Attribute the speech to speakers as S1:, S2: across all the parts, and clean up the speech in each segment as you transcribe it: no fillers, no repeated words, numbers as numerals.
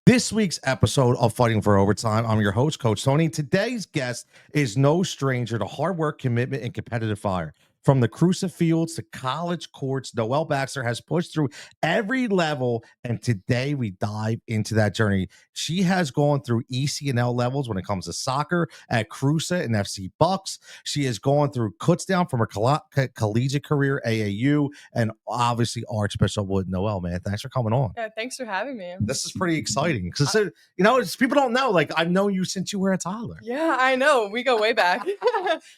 S1: this week's episode of Fighting for Overtime. I'm your host, Coach Tony. Today's guest is no stranger to hard work, commitment, and competitive fire. From the CRUSA fields to college courts, Noelle Baxter has pushed through every level, and today we dive into that journey. She has gone through ECNL levels when it comes to soccer at CRUSA and FC Bucks. She has gone through Kutztown from her collegiate career, AAU, and obviously Archbishop Wood. Noelle, man, thanks for coming on.
S2: Yeah, thanks for having me.
S1: This is pretty exciting because people don't know. Like, I've known you since you were a toddler.
S2: Yeah, I know. We go way back.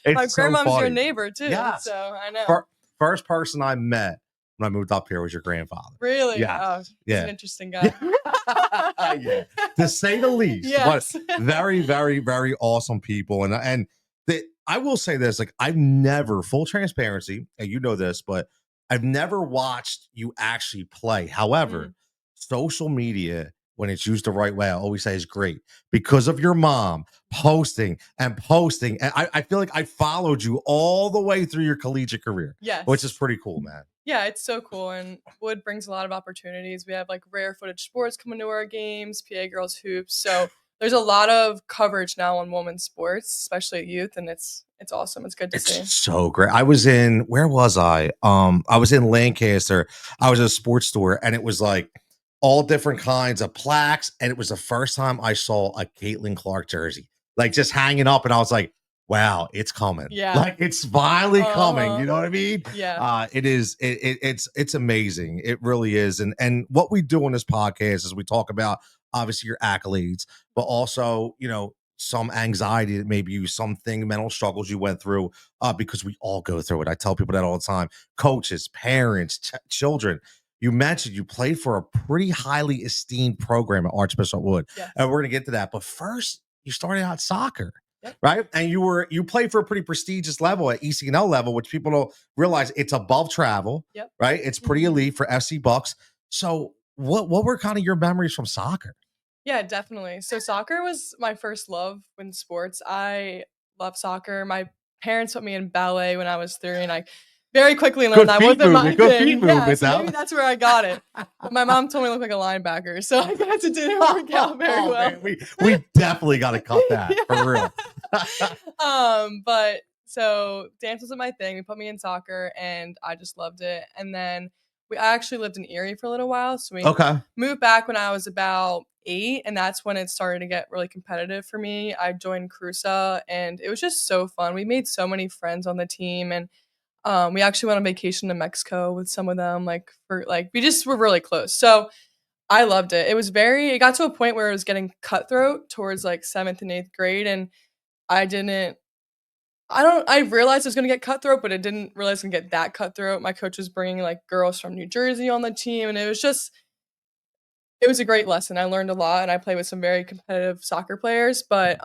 S2: My grandmom's your neighbor too.
S1: Yes.
S2: So I know.
S1: First person I met when I moved up here was your grandfather.
S2: Really?
S1: Yeah.
S2: He's an interesting guy.
S1: Yeah. To say the least.
S2: Yes.
S1: But very, very, very awesome people. And I will say this, like, I've never, full transparency, and you know this, but I've never watched you actually play. However, social media, when it's used the right way, I always say is great because of your mom posting. And I feel like I followed you all the way through your collegiate career.
S2: Yes.
S1: Which is pretty cool, man.
S2: Yeah, it's so cool. And Wood brings a lot of opportunities. We have like rare footage sports coming to our games, PA girls hoops. So there's a lot of coverage now on women's sports, especially at youth, and it's awesome. It's good to see.
S1: It's so great. I was in, where was I? I was in Lancaster. I was at a sports store, and it was like all different kinds of plaques. And it was the first time I saw a Caitlin Clark jersey, like just hanging up. And I was like, wow, it's coming.
S2: Yeah.
S1: Like it's finally coming. You know what I mean?
S2: Yeah.
S1: It is. It's amazing. It really is. And what we do on this podcast is we talk about obviously your accolades, but also, some anxiety that maybe you, something, mental struggles you went through, because we all go through it. I tell people that all the time. Coaches, parents, children. You mentioned you played for a pretty highly esteemed program at Archbishop Wood.
S2: Yes.
S1: And we're going to get to that. But first, you started out soccer.
S2: Yep.
S1: Right. And you played for a pretty prestigious level at ECNL level, which people don't realize it's above travel.
S2: Yep.
S1: Right. It's pretty elite for FC Bucks. So what were kind of your memories from soccer?
S2: Yeah, definitely. So soccer was my first love in sports. I love soccer. My parents put me in ballet when I was 3, and I very quickly learned that wasn't my thing. Yeah, so maybe that's where I got it. But my mom told me I look like a linebacker, so I guess it didn't work out very well.
S1: Man, we definitely got to cut that for real.
S2: But so dance wasn't my thing. They put me in soccer, and I just loved it. And then I actually lived in Erie for a little while, so we moved back when I was about 8, and that's when it started to get really competitive for me. I joined CRUSA, and it was just so fun. We made so many friends on the team, and we actually went on vacation to Mexico with some of them. We just were really close. So I loved it. It got to a point where it was getting cutthroat towards like 7th and 8th grade, and I realized it was going to get cutthroat, but I didn't realize it was going to get that cutthroat. My coach was bringing like girls from New Jersey on the team, and it was a great lesson. I learned a lot, and I played with some very competitive soccer players, but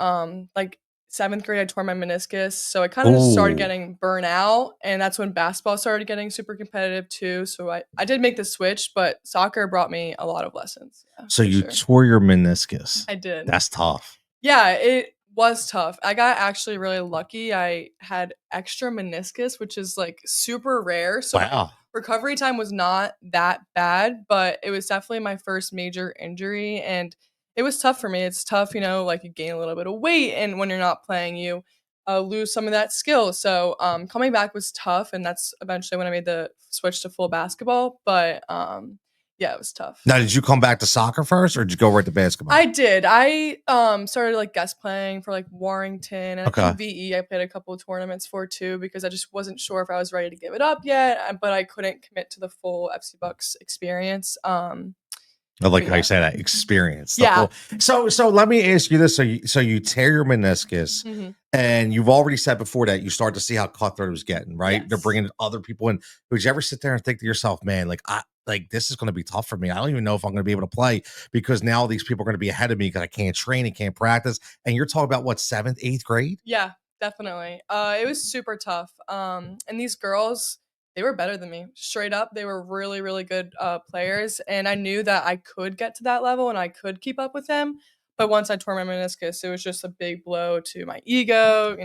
S2: like 7th grade, I tore my meniscus, so I kind of just started getting burnout, and that's when basketball started getting super competitive too. So I did make the switch, but soccer brought me a lot of lessons. Yeah,
S1: so you tore your meniscus.
S2: I did.
S1: That's tough.
S2: Yeah, it was tough. I got actually really lucky. I had extra meniscus, which is like super rare. So
S1: wow.
S2: Recovery time was not that bad, but it was definitely my first major injury, and it was tough for me. It's tough, like you gain a little bit of weight, and when you're not playing, you lose some of that skill. So coming back was tough, and that's eventually when I made the switch to full basketball. But yeah, it was tough.
S1: Now, did you come back to soccer first, or did you go right to basketball?
S2: I did. I started like guest playing for like Warrington, and I think VE I played a couple of tournaments for too, because I just wasn't sure if I was ready to give it up yet, but I couldn't commit to the full FC Bucks experience.
S1: I like how you say that, experience.
S2: Yeah.
S1: So let me ask you this. So you tear your meniscus, and you've already said before that you start to see how cutthroat it was getting, right?
S2: Yes.
S1: They're bringing other people in. Would you ever sit there and think to yourself, man, this is going to be tough for me. I don't even know if I'm going to be able to play because now these people are going to be ahead of me because I can't train and can't practice. And you're talking about what, 7th, 8th grade?
S2: Yeah, definitely. It was super tough. And these girls, they were better than me. Straight up, they were really, really good players. And I knew that I could get to that level and I could keep up with them. But once I tore my meniscus, it was just a big blow to my ego,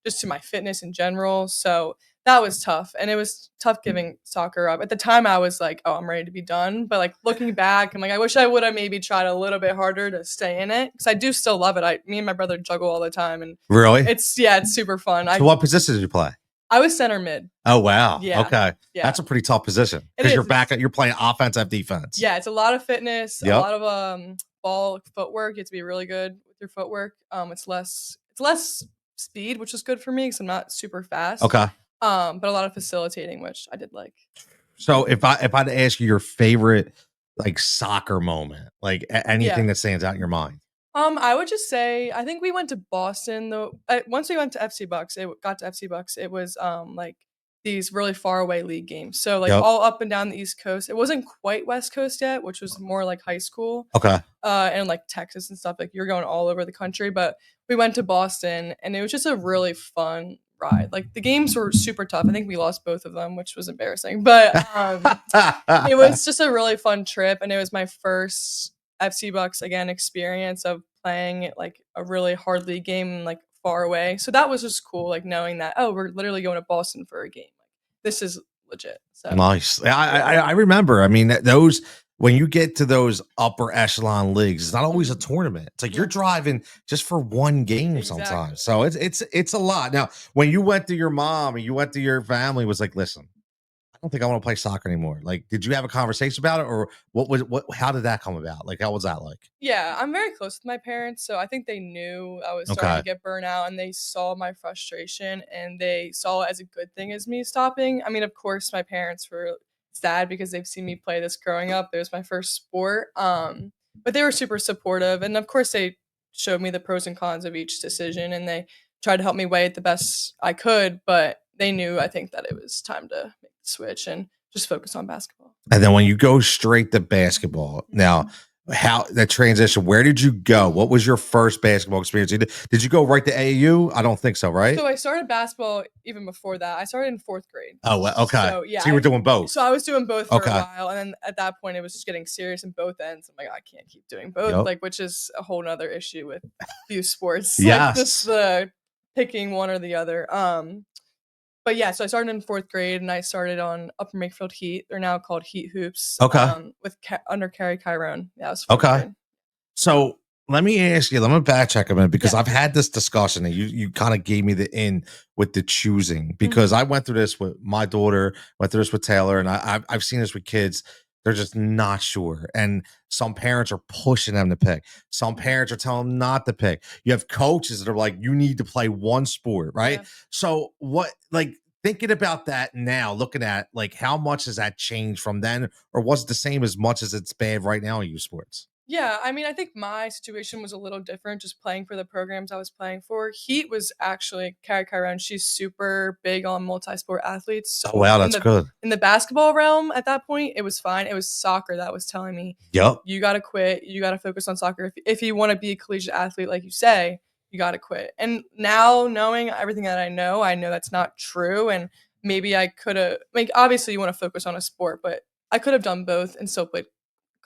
S2: just to my fitness in general. So that was tough, and it was tough giving soccer up. At the time, I was like, "Oh, I'm ready to be done." But like looking back, I'm like, I wish I would have maybe tried a little bit harder to stay in it because I do still love it. Me and my brother juggle all the time, and
S1: Really?
S2: it's super fun.
S1: So what position did you play?
S2: I was center mid.
S1: Oh wow.
S2: Yeah.
S1: Okay.
S2: Yeah.
S1: That's a pretty tough position
S2: It
S1: because
S2: is.
S1: you're playing offense, defense.
S2: Yeah, it's a lot of fitness, a
S1: Yep.
S2: lot of ball footwork. You have to be really good with your footwork. It's less speed, which is good for me because I'm not super fast.
S1: Okay.
S2: But a lot of facilitating, which I did like.
S1: So if I had to ask you your favorite like soccer moment, like anything that stands out in your mind.
S2: I would just say I think we went to Boston though. Once we went to FC Bucks, it was like these really far away league games. So like
S1: Yep.
S2: all up and down the East Coast. It wasn't quite West Coast yet, which was more like high school.
S1: Okay.
S2: And like Texas and stuff. Like you're going all over the country, but we went to Boston and it was just a really fun ride. Like the games were super tough. I think we lost both of them, which was embarrassing. But it was just a really fun trip, and it was my first FC Bucks again experience of playing like a really hard league game like far away. So that was just cool, like knowing that we're literally going to Boston for a game. Like this is legit. So
S1: nice. I remember. I mean, those when you get to those upper echelon leagues, it's not always a tournament. It's like you're driving just for one game sometimes. So it's a lot. Now, when you went to your mom and you went to your family, was like, listen, I don't think I want to play soccer anymore. Like, did you have a conversation about it, or how did that come about? Like, how was that like?
S2: Yeah, I'm very close with my parents, so I think they knew I was starting to get burnout, and they saw my frustration, and they saw it as a good thing as me stopping. I mean, of course, my parents were sad because they've seen me play this growing up. It was my first sport, but they were super supportive, and of course, they showed me the pros and cons of each decision, and they tried to help me weigh it the best I could. But they knew, I think, that it was time to make the switch and just focus on basketball.
S1: And then when you go straight to basketball, now how that transition, where did you go? What was your first basketball experience? Did you go right to AAU? I don't think so, right?
S2: So I started basketball even before that. I started in 4th grade.
S1: Oh, well, okay.
S2: So yeah,
S1: so you were doing both.
S2: So I was doing both for a while, and then at that point, it was just getting serious in both ends. I'm like, I can't keep doing both, like which is a whole nother issue with few sports.
S1: Yes.
S2: Like just the picking one or the other. But yeah, so I started in 4th grade, and I started on Upper Makefield Heat. They're now called Heat Hoops.
S1: Okay.
S2: Under Kari Cairone. Yeah, it was
S1: 4th
S2: grade.
S1: Okay. So let me ask you, let me backtrack a minute because I've had this discussion and you kind of gave me the in with the choosing because I went through this with my daughter, went through this with Taylor, and I've seen this with kids. They're just not sure. And some parents are pushing them to pick. Some parents are telling them not to pick. You have coaches that are like, you need to play one sport, right?
S2: Yeah.
S1: So what, like, thinking about that now, looking at like how much has that changed from then, or was it the same as much as it's bad right now in youth sports?
S2: Yeah, I mean, I think my situation was a little different just playing for the programs I was playing for. Heat was actually Kari Cairone. She's super big on multi-sport athletes. So
S1: Oh, wow, that's good.
S2: In the basketball realm at that point, it was fine. It was soccer that was telling me,
S1: yep,
S2: you got to quit. You got to focus on soccer. If you want to be a collegiate athlete, like you say, you got to quit. And now knowing everything that I know that's not true. And maybe I could have, like, obviously you want to focus on a sport, but I could have done both and still played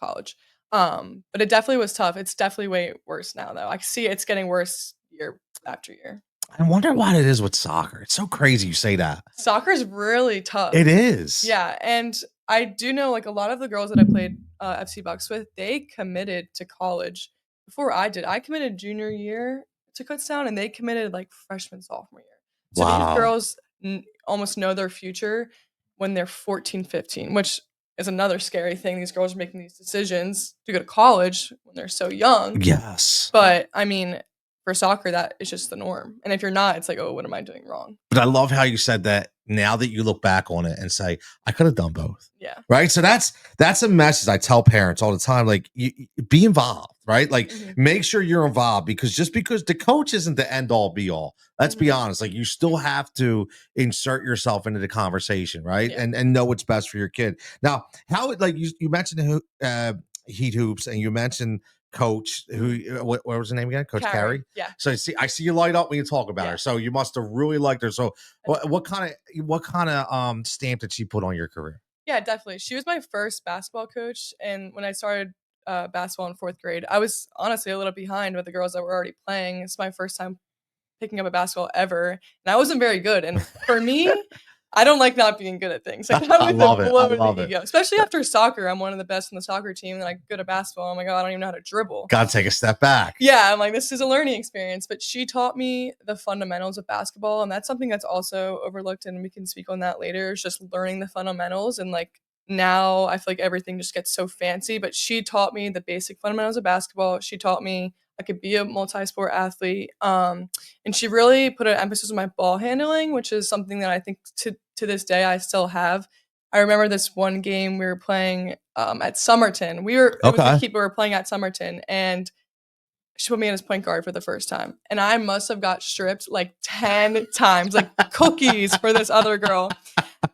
S2: college. But it definitely was tough. It's definitely way worse now, though. I see it's getting worse year after year.
S1: I wonder what it is with soccer. It's so crazy you say that.
S2: Soccer is really tough.
S1: It is.
S2: Yeah, and I do know like a lot of the girls that I played FC Bucks with, they committed to college before I did. I committed junior year to Kutztown, and they committed like freshman, sophomore year. So
S1: Wow.
S2: these girls almost know their future when they're 14, 15, which is another scary thing. These girls are making these decisions to go to college when they're so young.
S1: Yes.
S2: But I mean, for soccer, that is just the norm. And if you're not, it's like, oh, what am I doing wrong?
S1: But I love how you said that now that you look back on it and say, I could have done both.
S2: Yeah.
S1: Right. So that's a message I tell parents all the time. Like, you be involved, right? Like, make sure you're involved because the coach isn't the end all be all. Let's be honest. Like, you still have to insert yourself into the conversation, right?
S2: Yeah.
S1: And know what's best for your kid. Now, how like you mentioned Heat Hoops and you mentioned Coach, who what was her name again? Coach Kari.
S2: Yeah.
S1: So I see you light up when you talk about her. So you must have really liked her. So what kind of stamp did she put on your career?
S2: Yeah, definitely. She was my first basketball coach, and when I started basketball in 4th grade, I was honestly a little behind with the girls that were already playing. It's my first time picking up a basketball ever, and I wasn't very good. And for me, I don't like not being good at things. Like that
S1: I
S2: would
S1: love it.
S2: blow
S1: I love
S2: the
S1: it.
S2: ego, especially after soccer. I'm one of the best on the soccer team, and I'm good at basketball. I'm like, oh, I don't even know how to dribble.
S1: Got to take a step back.
S2: Yeah, I'm like, this is a learning experience. But she taught me the fundamentals of basketball, and that's something that's also overlooked, and we can speak on that later. It's just learning the fundamentals, and like now I feel like everything just gets so fancy. But she taught me the basic fundamentals of basketball. She taught me I could be a multi-sport athlete. And she really put an emphasis on my ball handling, which is something that I think to this day I still have. I remember this one game we were playing at Somerton. It was the keeper we were playing at Somerton, and she put me in as point guard for the first time. And I must have got stripped like 10 times, like cookies for this other girl.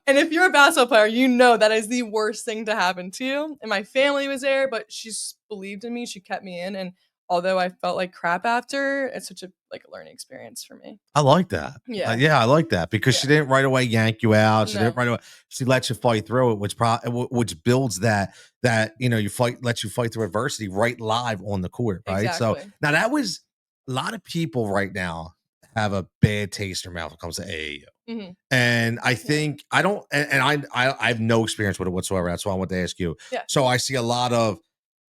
S2: And if you're a basketball player, you know that is the worst thing to happen to you. And my family was there, but she believed in me. She kept me in. And although I felt like crap after, it's such a learning experience for me.
S1: I like that.
S2: Yeah.
S1: Yeah, I like that because she didn't right away yank you out. She
S2: No.
S1: didn't right away. She lets you fight through it, which builds that lets you fight through adversity right live on the court, right?
S2: Exactly.
S1: So now that was a lot of people right now have a bad taste in their mouth when it comes to AAU.
S2: Mm-hmm.
S1: And I think I don't, and I have no experience with it whatsoever. That's why I want to ask you.
S2: Yeah.
S1: So I see a lot of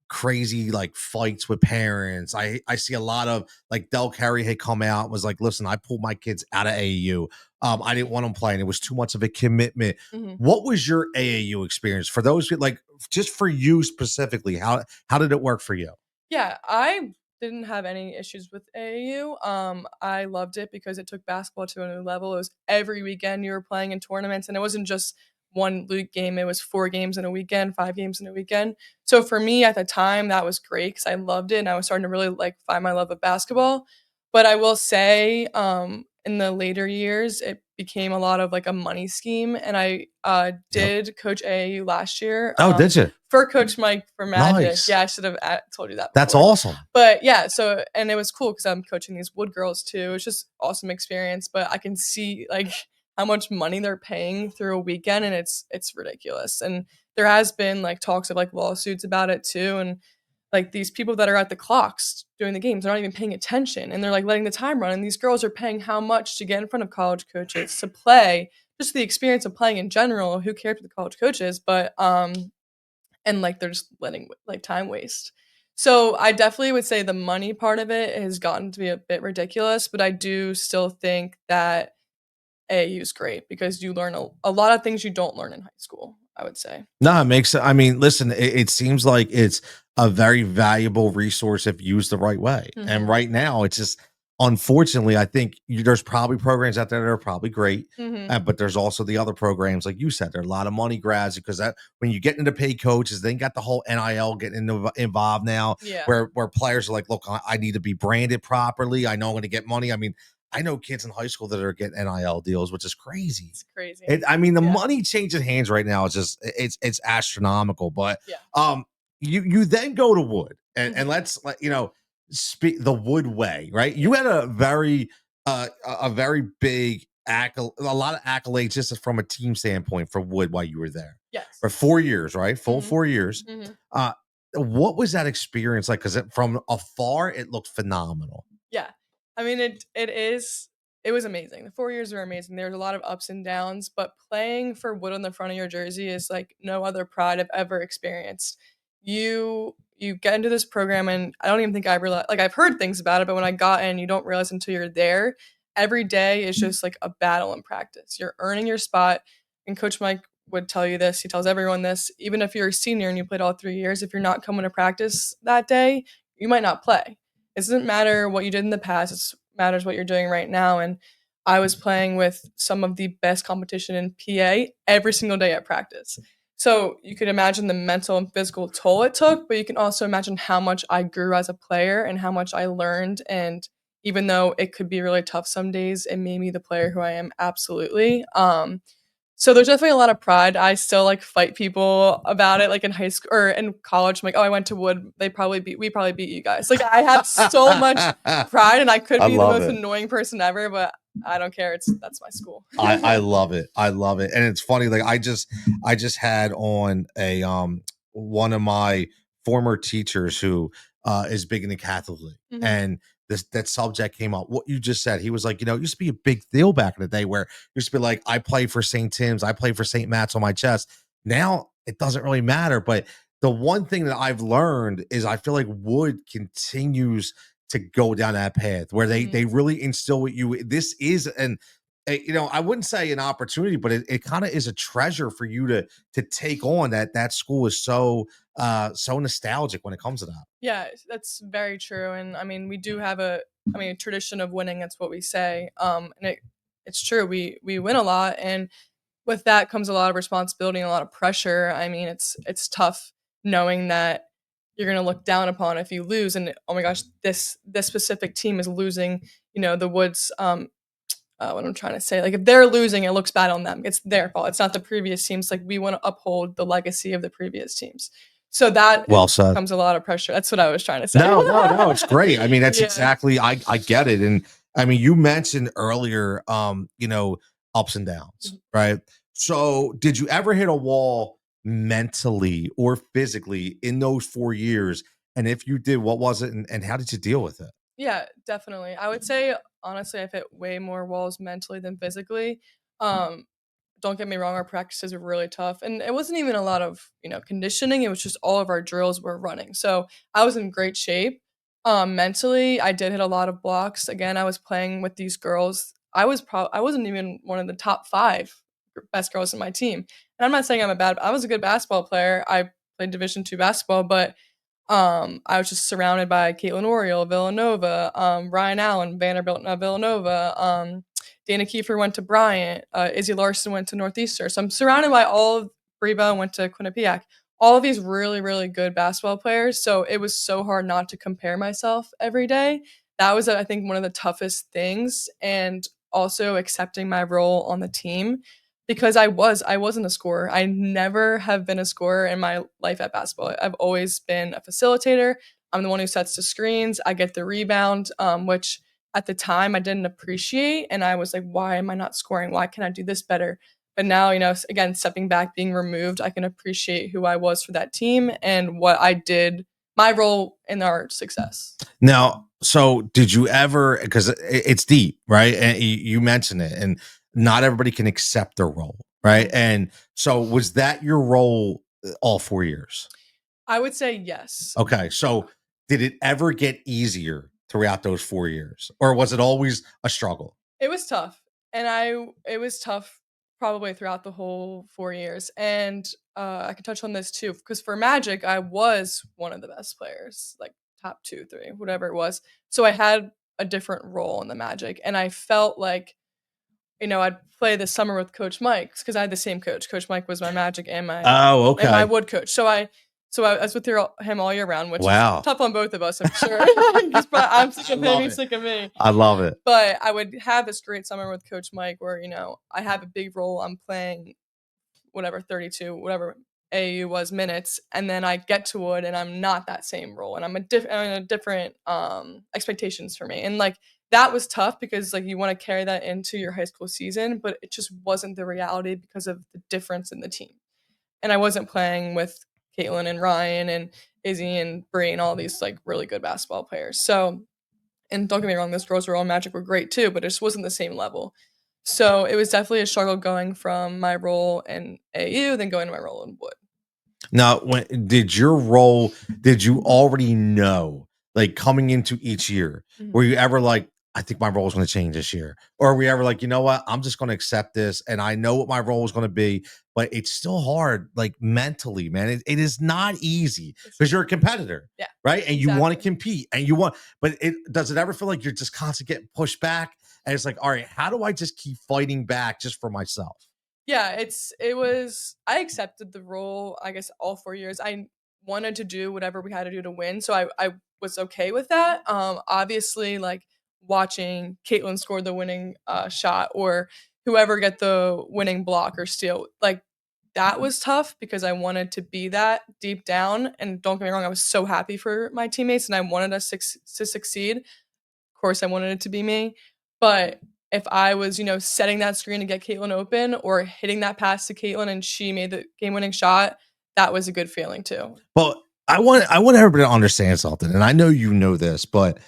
S1: crazy like fights with parents. I see a lot of like Del Carey had come out was like, listen, I pulled my kids out of AAU. I didn't want them playing. It was too much of a commitment.
S2: Mm-hmm.
S1: What was your AAU experience for those like just for you specifically? How did it work for you?
S2: Yeah, I didn't have any issues with AAU. I loved it because it took basketball to a new level. It was every weekend you were playing in tournaments, and it wasn't just one league game. It was 4 games in a weekend, 5 games in a weekend. So for me at the time, that was great because I loved it, and I was starting to really like find my love of basketball. But I will say, in the later years, it became a lot of like a money scheme, and I did coach AAU last year.
S1: Oh, did you?
S2: For Coach Mike for Magic.
S1: Nice.
S2: Yeah, I should have told you that before.
S1: That's awesome.
S2: But yeah, so and it was cool because I'm coaching these Wood girls too. It's just awesome experience. But I can see like how much money they're paying through a weekend, and it's ridiculous. And there has been like talks of like lawsuits about it too. And like these people that are at the clocks doing the games, they're not even paying attention, and they're like letting the time run. And these girls are paying how much to get in front of college coaches to play, just the experience of playing in general. Who cares what the college coaches? But and like they're just letting like time waste. So I definitely would say the money part of it has gotten to be a bit ridiculous, but I do still think that AAU is great because you learn a lot of things you don't learn in high school, I would say.
S1: No, it makes I mean, listen, it seems like it's a very valuable resource if used the right way.
S2: Mm-hmm.
S1: And right now, it's just unfortunately, I think there's probably programs out there that are probably great, but there's also the other programs, like you said, there are a lot of money grabs because that when you get into paid coaches, then got the whole NIL getting involved now, where players are like, look, I need to be branded properly. I know I'm going to get money. I mean, I know kids in high school that are getting NIL deals, which is crazy.
S2: It's crazy.
S1: I mean, the money changing hands right now is just it's astronomical. But you then go to Wood and let's speak the Wood way, right? You had a very big a lot of accolades just from a team standpoint for Wood while you were there.
S2: Yes.
S1: For 4 years, right? Full 4 years. What was that experience like? Because from afar, it looked phenomenal.
S2: Yeah. I mean, it was amazing. The 4 years were amazing. There was a lot of ups and downs, but playing for Wood on the front of your jersey is like no other pride I've ever experienced. You get into this program, and I don't even think I realized, like I've heard things about it, but when I got in, you don't realize until you're there. Every day is just like a battle in practice. You're earning your spot, and Coach Mike would tell you this. He tells everyone this. Even if you're a senior and you played all 3 years, if you're not coming to practice that day, you might not play. It doesn't matter what you did in the past. It matters what you're doing right now. And I was playing with some of the best competition in PA every single day at practice. So you could imagine the mental and physical toll it took, but you can also imagine how much I grew as a player and how much I learned. And even though it could be really tough some days, it made me the player who I am, absolutely. So there's definitely a lot of pride. I still like fight people about it, like in high school or in college. I'm like, oh, I went to Wood. We probably beat you guys. Like I have so much pride, and I could be the most annoying person ever, but I don't care. That's my school.
S1: I love it. I love it. And it's funny. Like I just had on a one of my former teachers who is big in the Catholic League. And that subject came up, what you just said, he was like, it used to be a big deal back in the day where it used to be like, I play for St. Tim's, I play for St. Matt's on my chest. Now it doesn't really matter. But the one thing that I've learned is I feel like Wood continues to go down that path where they really instill with you. This is I wouldn't say an opportunity, but it kind of is a treasure for you to take on that school is so nostalgic when it comes to that.
S2: Yeah, that's very true. And I mean, we do have a tradition of winning. That's what we say. And it's true. We win a lot, and with that comes a lot of responsibility and a lot of pressure. I mean, it's tough knowing that you're going to look down upon if you lose, and oh my gosh, this specific team is losing. The Woods. What I'm trying to say, like if they're losing, it looks bad on them. It's their fault. It's not the previous teams. Like we want to uphold the legacy of the previous teams. So that
S1: well said.
S2: Comes a lot of pressure. That's what I was trying to say.
S1: No, it's great. I mean, that's exactly. I get it, and I mean, you mentioned earlier, ups and downs, right? So, did you ever hit a wall mentally or physically in those 4 years? And if you did, what was it, and how did you deal with it?
S2: Yeah, definitely. I would say honestly, I've hit way more walls mentally than physically. Um, don't get me wrong, our practices were really tough, and it wasn't even a lot of conditioning. It was just all of our drills were running. So I was in great shape. Mentally, I did hit a lot of blocks. Again, I was playing with these girls. I wasn't even one of the top 5 best girls in my team. And I'm not saying I was a good basketball player. I played Division II basketball, but I was just surrounded by Caitlin Oriole, Villanova, Ryan Allen, Vanderbilt, Villanova, Dana Kiefer went to Bryant, Izzy Larson went to Northeastern. So I'm surrounded by all of Reba went to Quinnipiac. All of these really, really good basketball players. So it was so hard not to compare myself every day. That was, I think, one of the toughest things. And also accepting my role on the team because I wasn't a scorer. I never have been a scorer in my life at basketball. I've always been a facilitator. I'm the one who sets the screens. I get the rebound, which at the time I didn't appreciate. And I was like, why am I not scoring? Why can't I do this better? But now, again, stepping back, being removed, I can appreciate who I was for that team and what I did, my role in our success.
S1: Now, so did you ever, because it's deep, right? And you mentioned it, and not everybody can accept their role, right? And so was that your role all 4 years?
S2: I would say yes.
S1: Okay. So did it ever get easier throughout those 4 years, or was it always a struggle?
S2: It was tough. And it was tough probably throughout the whole 4 years. And I could touch on this too, because for Magic, I was one of the best players, like top 2, 3, whatever it was. So I had a different role in the Magic, and I felt like I'd play this summer with Coach Mike because I had the same coach. Coach Mike was my Magic and my and my Wood coach. So I was with him all year round, which is tough on both of us, I'm sure. I'm sick of him, he's sick of me.
S1: I love it.
S2: But I would have this great summer with Coach Mike where, I have a big role. I'm playing whatever 32, whatever AAU was minutes, and then I get to Wood and I'm not that same role, and I'm a different expectations for me. And like that was tough because like you want to carry that into your high school season, but it just wasn't the reality because of the difference in the team. And I wasn't playing with Caitlin and Ryan and Izzy and Bree and all these like really good basketball players. So, and don't get me wrong, those girls were all Magic were great too, but it just wasn't the same level. So it was definitely a struggle going from my role in AU, then going to my role in Wood.
S1: Now, did you already know, like coming into each year, were you ever like, I think my role is going to change this year? Or were we ever like, you know what, I'm just going to accept this and I know what my role is going to be, but it's still hard, like mentally, man. It is not easy because you're a competitor, right? And you want to compete and but does it ever feel like you're just constantly getting pushed back? And it's like, all right, how do I just keep fighting back just for myself?
S2: Yeah, I accepted the role, I guess, all 4 years. I wanted to do whatever we had to do to win. So I was okay with that. Obviously, like watching Caitlin score the winning shot or whoever get the winning block or steal, like that was tough because I wanted to be that deep down. And don't get me wrong, I was so happy for my teammates and I wanted us to succeed. Of course, I wanted it to be me. But if I was, setting that screen to get Caitlin open or hitting that pass to Caitlin and she made the game-winning shot, that was a good feeling too.
S1: Well, I want everybody to understand something, and I know you know this, but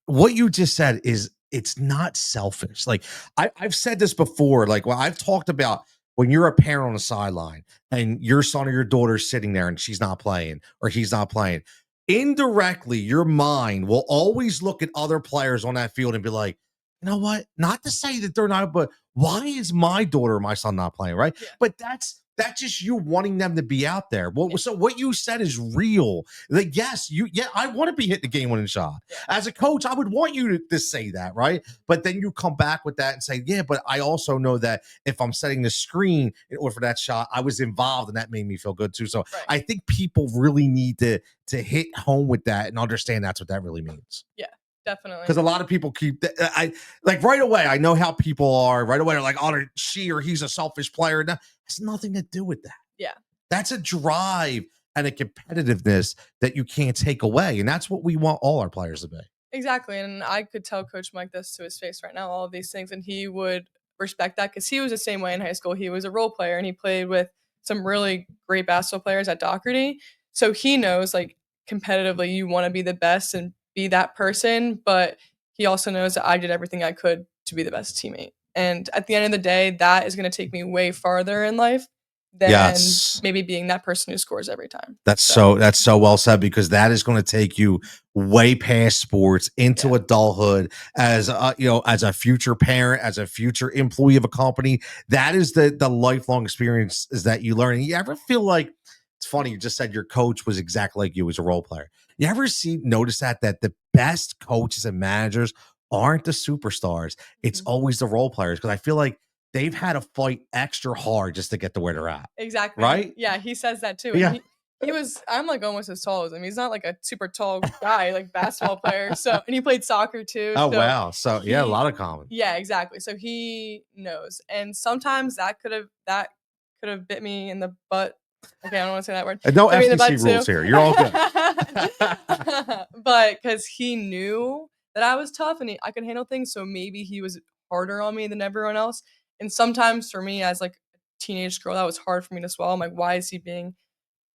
S1: what you just said is, it's not selfish. Like I've said this before. Like, well, I've talked about when you're a parent on the sideline and your son or your daughter's sitting there and she's not playing or he's not playing. Indirectly, your mind will always look at other players on that field and be like, you know what? Not to say that they're not, but why is my daughter or my son not playing? Right.
S2: Yeah.
S1: But that's just you wanting them to be out there. Well, so what you said is real. Like, yes, I want to be hitting the game winning shot.
S2: Yeah.
S1: As a coach, I would want you to say that, right? But then you come back with that and say, yeah, but I also know that if I'm setting the screen in order for that shot, I was involved and that made me feel good too. So
S2: Right.
S1: I think people really need to hit home with that and understand that's what that really means.
S2: Yeah. Definitely.
S1: Because a lot of people keep, I like right away. I know how people are right away. They're like, oh, she or he's a selfish player. No, it has nothing to do with that.
S2: Yeah.
S1: That's a drive and a competitiveness that you can't take away. And that's what we want all our players to be.
S2: Exactly. And I could tell Coach Mike this to his face right now, all of these things. And he would respect that because he was the same way in high school. He was a role player and he played with some really great basketball players at Doherty. So he knows, like, competitively, you want to be the best and be that person, but he also knows that I did everything I could to be the best teammate. And at the end of the day, that is going to take me way farther in life than maybe being that person who scores every time.
S1: That's so well said, because that is going to take you way past sports into adulthood as as a future parent, as a future employee of a company. That is the lifelong experience is that you learn. And you ever feel like, it's funny, you just said your coach was exactly like you as a role player. You ever notice that the best coaches and managers aren't the superstars. It's always the role players, because I feel like they've had to fight extra hard just to get to where they're at.
S2: Exactly.
S1: Right?
S2: Yeah, he says that too.
S1: Yeah.
S2: And he was, I'm like almost as tall as him. He's not like a super tall guy, like basketball player. So, and he played soccer too.
S1: Oh, wow. So a lot of common.
S2: Yeah, exactly. So he knows. And sometimes that could have bit me in the butt. Okay, I don't want to say that word.
S1: No FCC rules here. You're all good.
S2: But because he knew that I was tough and I could handle things, so maybe he was harder on me than everyone else. And sometimes for me, as like a teenage girl, that was hard for me to swallow. I'm like, why is he being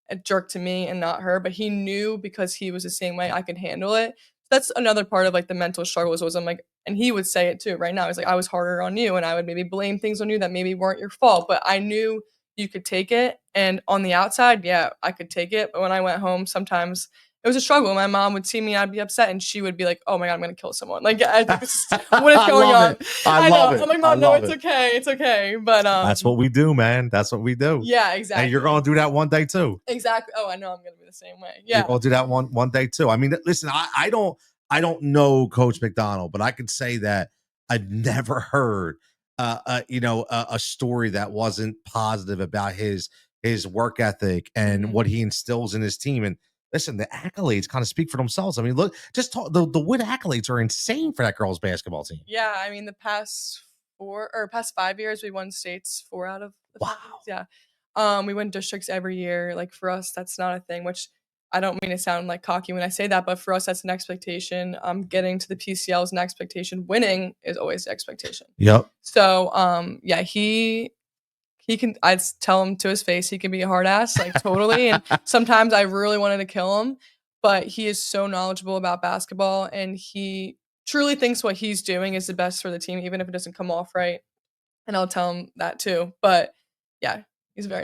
S2: a jerk to me and not her? But he knew, because he was the same way, I could handle it. That's another part of like the mental struggles was, I'm like, and he would say it too right now. He's like, I was harder on you, and I would maybe blame things on you that maybe weren't your fault, but I knew you could take it. And on the outside, yeah, I could take it. But when I went home, sometimes it was a struggle. My mom would see me, I'd be upset, and she would be like, oh my God, I'm going to kill someone. Like, what is going on?
S1: I love it.
S2: I'm like, Mom, no, it's okay. It's okay. But
S1: that's what we do, man. That's what we do.
S2: Yeah, exactly.
S1: And you're going to do that one day too.
S2: Exactly. Oh, I know I'm going to be the same way. Yeah.
S1: You're going to do that one day too. I mean, listen, I don't know Coach McDonald, but I could say that I've never heard a story that wasn't positive about his work ethic and what he instills in his team. And listen, the accolades kind of speak for themselves. I mean, look, just the Wood accolades are insane for that girls basketball team.
S2: Yeah, I mean, the past 5 years, we won states 4 out of the 5 years. Yeah. We win districts every year. Like, for us, that's not a thing, which I don't mean to sound like cocky when I say that, but for us, that's an expectation. Getting to the PCL is an expectation. Winning is always the expectation.
S1: Yep.
S2: So, yeah, he can, I'd tell him to his face, he can be a hard ass, like, totally. And sometimes I really wanted to kill him, but he is so knowledgeable about basketball, and he truly thinks what he's doing is the best for the team, even if it doesn't come off right. And I'll tell him that too. But yeah,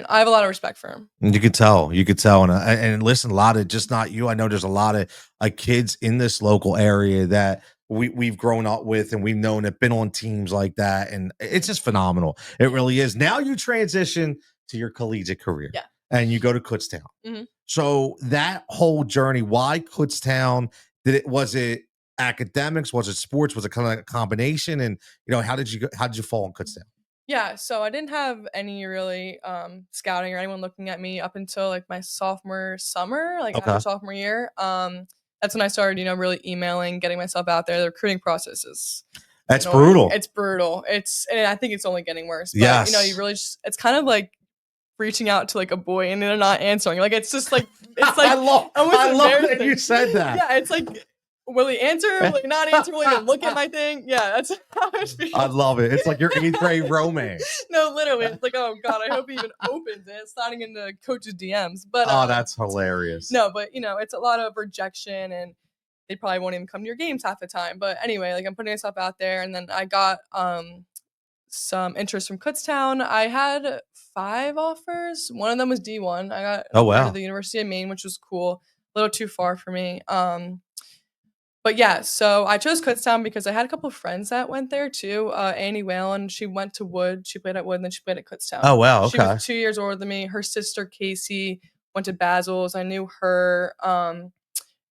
S2: I have a lot of respect for him.
S1: You could tell. And listen, a lot of, just not you, I know there's a lot of kids in this local area that we've grown up with, and we've known have been on teams like that. And it's just phenomenal. It really is. Now you transition to your collegiate career.
S2: Yeah.
S1: And you go to Kutztown.
S2: Mm-hmm.
S1: So that whole journey, why Kutztown? Was it academics? Was it sports? Was it kind of like a combination? And how did you fall on Kutztown?
S2: Yeah, so I didn't have any really scouting or anyone looking at me up until like my sophomore summer, like after sophomore year. That's when I started, really emailing, getting myself out there. The recruiting process is
S1: brutal.
S2: It's brutal. And I think it's only getting worse. But,
S1: yes.
S2: You really it's kind of like reaching out to like a boy and they're not answering. Like, it's just like, it's like,
S1: I love that you said that.
S2: Yeah, it's like, will he answer? Will he not answer? Will he even look at my thing? Yeah, that's how I feel.
S1: I love it. It's like your 8th grade romance.
S2: No, literally. It's like, oh God, I hope he even opens it. It's sliding into coach's DMs. But
S1: that's hilarious.
S2: No, but it's a lot of rejection, and they probably won't even come to your games half the time. But anyway, like I'm putting myself out there, and then I got some interest from Kutztown. I had 5 offers. One of them was D1. I got an offer to the University of Maine, which was cool. A little too far for me. But yeah, so I chose Kutztown because I had a couple of friends that went there too. Annie Whalen, she went to Wood. She played at Wood, and then she played at Kutztown.
S1: Oh, wow. Okay.
S2: She was 2 years older than me. Her sister, Casey, went to Basil's. I knew her.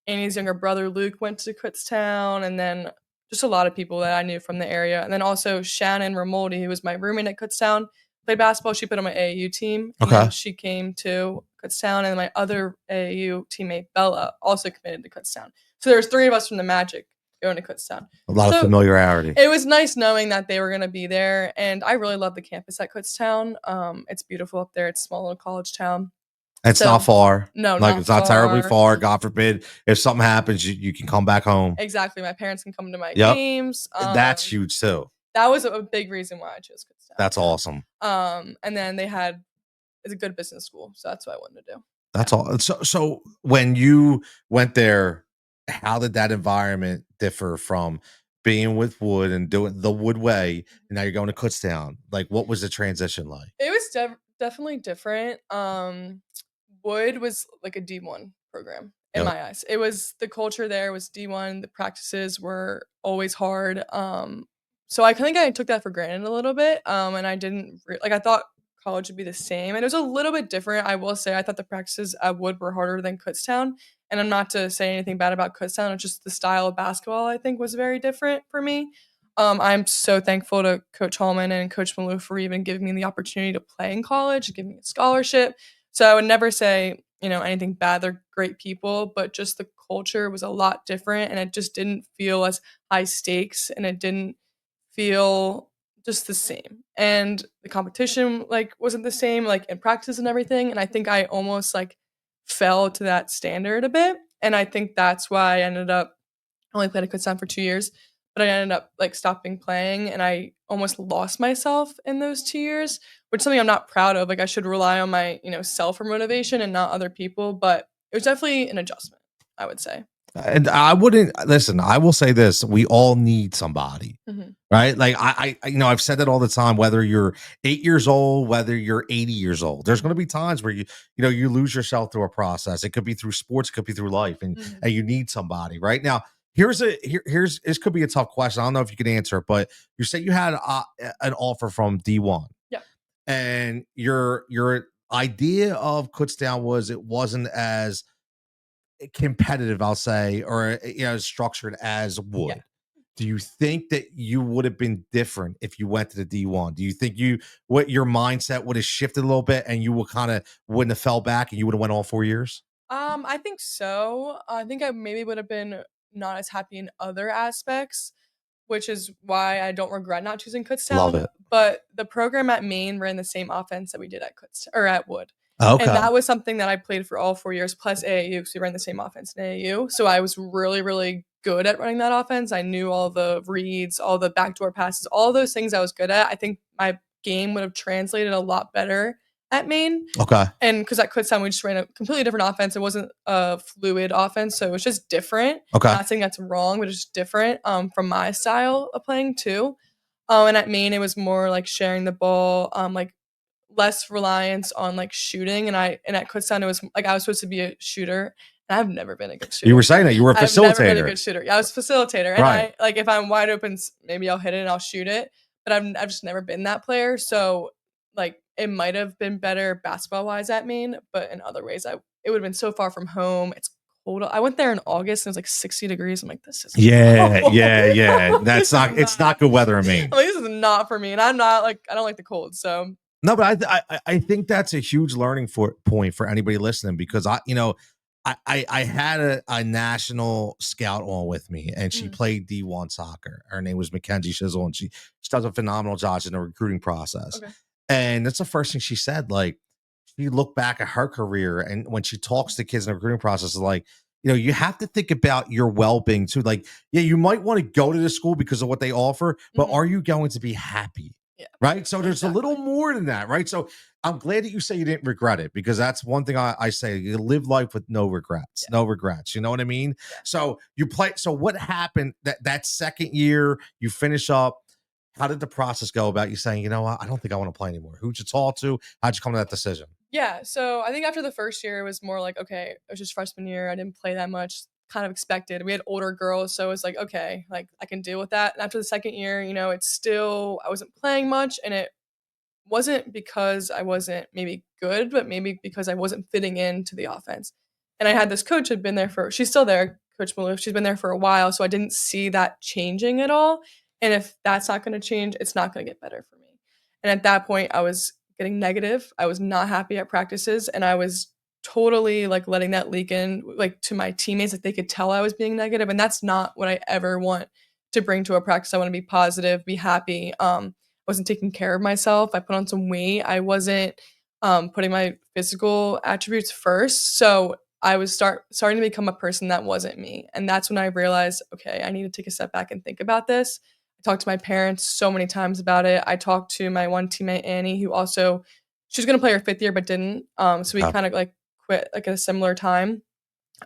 S2: Annie's younger brother, Luke, went to Kutztown. And then just a lot of people that I knew from the area. And then also Shannon Ramoldi, who was my roommate at Kutztown, played basketball. She played on my AAU team. And then she came to Kutztown. And my other AAU teammate, Bella, also committed to Kutztown. So there's 3 of us from the Magic going to Kutztown.
S1: A lot of familiarity.
S2: It was nice knowing that they were going to be there. And I really love the campus at Kutztown. It's beautiful up there. It's a small little college town.
S1: It's not far.
S2: No,
S1: like it's not terribly far. God forbid, if something happens, you can come back home.
S2: Exactly. My parents can come to my games.
S1: That's huge too.
S2: That was a big reason why I chose Kutztown.
S1: That's awesome.
S2: And then it's a good business school, so that's what I wanted to do.
S1: That's all. So when you went there, how did that environment differ from being with Wood and doing the Wood way, and now you're going to Kutztown? Like, what was the transition like?
S2: It was definitely different. Wood was like a D1 program in my eyes. It was, the culture there was D1. The practices were always hard. So I think I took that for granted a little bit. And I didn't I thought college would be the same, and it was a little bit different. I will say I thought the practices at Wood were harder than Kutztown. And I'm not to say anything bad about Kutztown. It's just the style of basketball I think was very different for me. I'm so thankful to Coach Hallman and Coach Malou for even giving me the opportunity to play in college, giving me a scholarship. So I would never say, anything bad. They're great people, but just the culture was a lot different, and it just didn't feel as high stakes, and it didn't feel just the same. And the competition wasn't the same in practice and everything. And I think I almost fell to that standard a bit. And I think that's why I ended up only played at Kutztown for 2 years. But I ended up stopping playing, and I almost lost myself in those 2 years, which is something I'm not proud of. I should rely on my, self for motivation and not other people. But it was definitely an adjustment, I would say.
S1: And I wouldn't listen. I will say this: we all need somebody, right? Like I've said that all the time. Whether you're 8 years old, whether you're 80 years old, there's going to be times where you lose yourself through a process. It could be through sports, it could be through life, and you need somebody. Right now, here's this could be a tough question. I don't know if you can answer it, but you say you had an offer from D1, and your idea of Kutztown was it wasn't as competitive, I'll say, or structured as Wood. Yeah. Do you think that you would have been different if you went to the D1? Do you think what your mindset would have shifted a little bit, and you wouldn't have fell back, and you would have went all 4 years?
S2: I think so. I think I maybe would have been not as happy in other aspects, which is why I don't regret not choosing Kutztown.
S1: Love it.
S2: But the program at Maine ran the same offense that we did at at Wood.
S1: Okay.
S2: And that was something that I played for all 4 years, plus AAU, because we ran the same offense in AAU. So I was really, really good at running that offense. I knew all the reads, all the backdoor passes, all those things I was good at. I think my game would have translated a lot better at Maine.
S1: Okay.
S2: And because at Kutztown, we just ran a completely different offense. It wasn't a fluid offense, so it was just different.
S1: Okay.
S2: Not saying that's wrong, but it's just different from my style of playing too. And at Maine, it was more sharing the ball, less reliance on shooting. And at Kutztown, it was I was supposed to be a shooter, and I've never been a good shooter.
S1: You were saying that you were a facilitator.
S2: I've never been a good shooter. Yeah, I was a facilitator, and
S1: right.
S2: if I'm wide open, maybe I'll hit it and I'll shoot it. But I've just never been that player. So it might have been better basketball wise at Maine, but in other ways, it would have been so far from home. It's cold. I went there in August and it was 60 degrees. I'm like, this is
S1: cold. Yeah. That's not. It's not good weather in Maine.
S2: This is not for me, and I'm not I don't like the cold. So
S1: no, but I think that's a huge learning point for anybody listening, because I had a national scout on with me, and she played D1 soccer. Her name was Mackenzie Shizzle, and she does a phenomenal job in the recruiting process. Okay. And that's the first thing she said. She looked back at her career, and when she talks to kids in the recruiting process, you have to think about your well-being too. You might want to go to the school because of what they offer, but are you going to be happy?
S2: Yeah.
S1: right? So there's a little more than that, right? So I'm glad that you say you didn't regret it, because that's one thing I say: you live life with no regrets, no regrets. You know what I mean?
S2: Yeah.
S1: So you play. So what happened that second year? You finish up. How did the process go about you saying, you know what, I don't think I want to play anymore? Who'd you talk to? How'd you come to that decision?
S2: Yeah, so I think after the first year, it was more like, okay, it was just freshman year. I didn't play that much, kind of expected. We had older girls, so it was like, okay, like I can deal with that. And after the second year, it's still, I wasn't playing much, and it wasn't because I wasn't maybe good, but maybe because I wasn't fitting into the offense. And I had this coach who'd been there she's still there, Coach Malou. She's been there for a while, so I didn't see that changing at all. And if that's not going to change, it's not going to get better for me. And at that point, I was getting negative. I was not happy at practices, and I was totally like letting that leak in, like to my teammates, like they could tell I was being negative, and that's not what I ever want to bring to a practice. I want to be positive, be happy. Wasn't taking care of myself. I put on some weight. I wasn't putting my physical attributes first. So I was starting to become a person that wasn't me. And that's when I realized, okay, I need to take a step back and think about this. I talked to my parents so many times about it. I talked to my one teammate, Annie, who also, she was going to play her 5th year, but didn't. So we kind of like quit like at a similar time.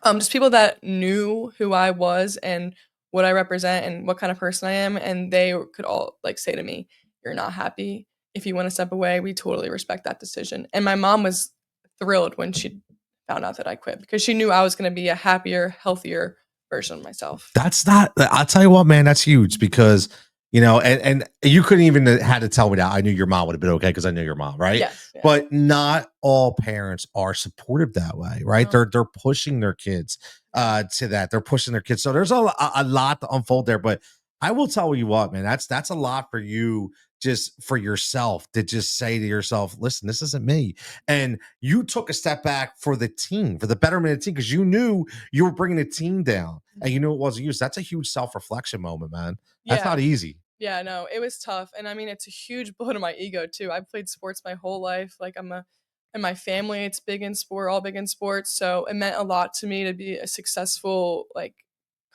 S2: Just people that knew who I was and what I represent and what kind of person I am. And they could all like say to me, you're not happy. If you want to step away, we totally respect that decision. And my mom was thrilled when she found out that I quit, because she knew I was going to be a happier, healthier version of myself.
S1: That's not, I'll tell you what, man, that's huge, because and you couldn't even had to tell me that. I knew your mom would have been okay, because I knew your mom, right?
S2: Yes, yeah.
S1: But not all parents are supportive that way, right?
S2: No.
S1: They're pushing their kids to that. They're pushing their kids. So there's a lot to unfold there. But I will tell you what, man, that's a lot for you, just for yourself, to just say to yourself, listen, this isn't me. And you took a step back for the team, for the betterment of the team, because you knew you were bringing the team down, and you knew it wasn't you. So that's a huge self-reflection moment, man. That's not easy.
S2: Yeah, no, it was tough. And I mean, it's a huge blow to my ego too. I've played sports my whole life. Like and my family, it's big in sport, all big in sports. So it meant a lot to me to be a successful like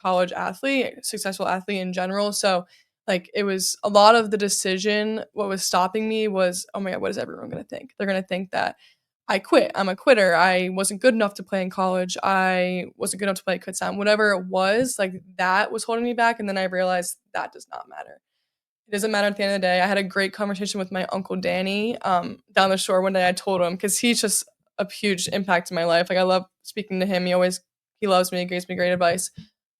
S2: college athlete, successful athlete in general. So like it was a lot of the decision. What was stopping me was, oh my God, what is everyone going to think? They're going to think that I quit. I'm a quitter. I wasn't good enough to play in college. I wasn't good enough to play at Kutztown. Whatever it was, like that was holding me back. And then I realized that does not matter. It doesn't matter at the end of the day. I had a great conversation with my uncle Danny down the shore one day. I told him, because he's just a huge impact in my life. Like I love speaking to him. He loves me, gives me great advice.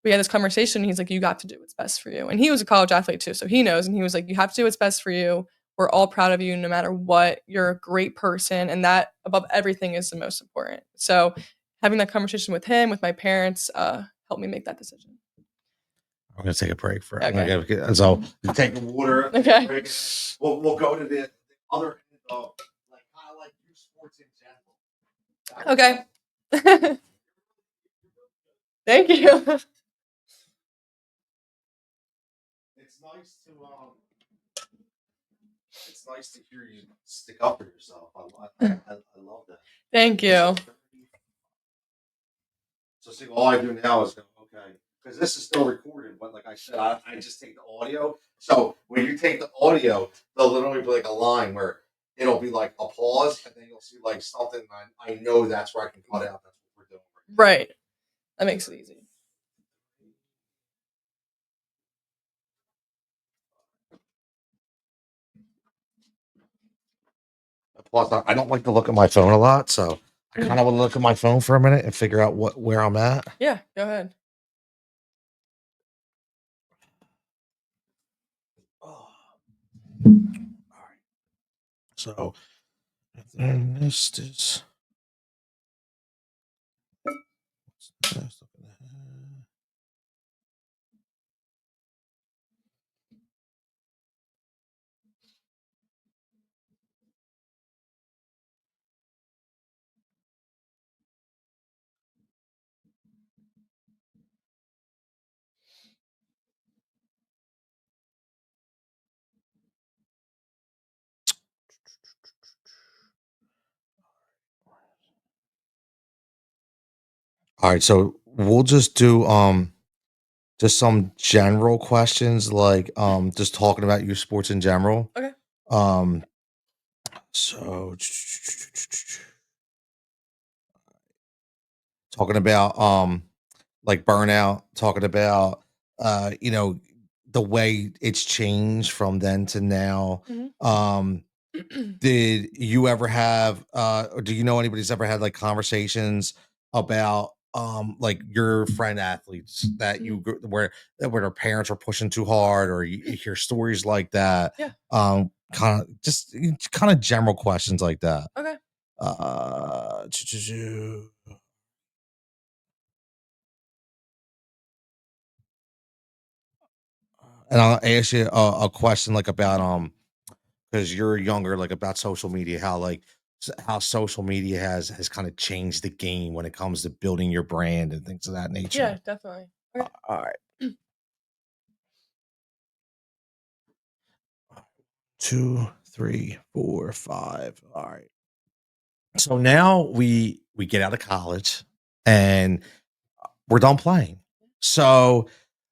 S2: We had this conversation. He's like, you got to do what's best for you. And he was a college athlete too, so he knows. And he was like, you have to do what's best for you. We're all proud of you no matter what. You're a great person, and that above everything is the most important. So having that conversation with him, with my parents, helped me make that decision.
S1: I'm gonna take a break for it.
S2: Okay.
S1: Okay. So you take the water.
S2: Okay.
S1: We'll go to the other end of like kind of like youth sports in general.
S2: Okay. Thank you.
S1: It's nice to hear you stick up for yourself. I love that.
S2: Thank you.
S1: So see, all I do now is go, okay, because this is still recorded, but like I said, I just take the audio. So when you take the audio, there'll literally be like a line where it'll be like a pause, and then you'll see like something. I know that's where I can cut out. That's what we're doing.
S2: Right. That makes it easy.
S1: Plus, I don't like to look at my phone a lot, so I kind of want to look at my phone for a minute and figure out where I'm at.
S2: Yeah, go ahead.
S1: All right. So, and this is. All right, so we'll just do just some general questions, like just talking about your sports in general.
S2: Okay.
S1: Um, so talking about like burnout, talking about you know, the way it's changed from then to now.
S2: Mhm.
S1: Did you ever have or do you know anybody's ever had like conversations about like your friend athletes that
S2: Mhm.
S1: where their parents were pushing too hard, or you hear stories like that?
S2: Yeah.
S1: Kind of general questions like that.
S2: Okay.
S1: Uh and I'll ask you a question like about because you're younger, like about social media, how like how social media has kind of changed the game when it comes to building your brand and things of that
S2: Yeah,
S1: nature.
S2: definitely. Okay.
S1: All right, 2, 3, 4, 5. All right. So now we get out of college and we're done playing. So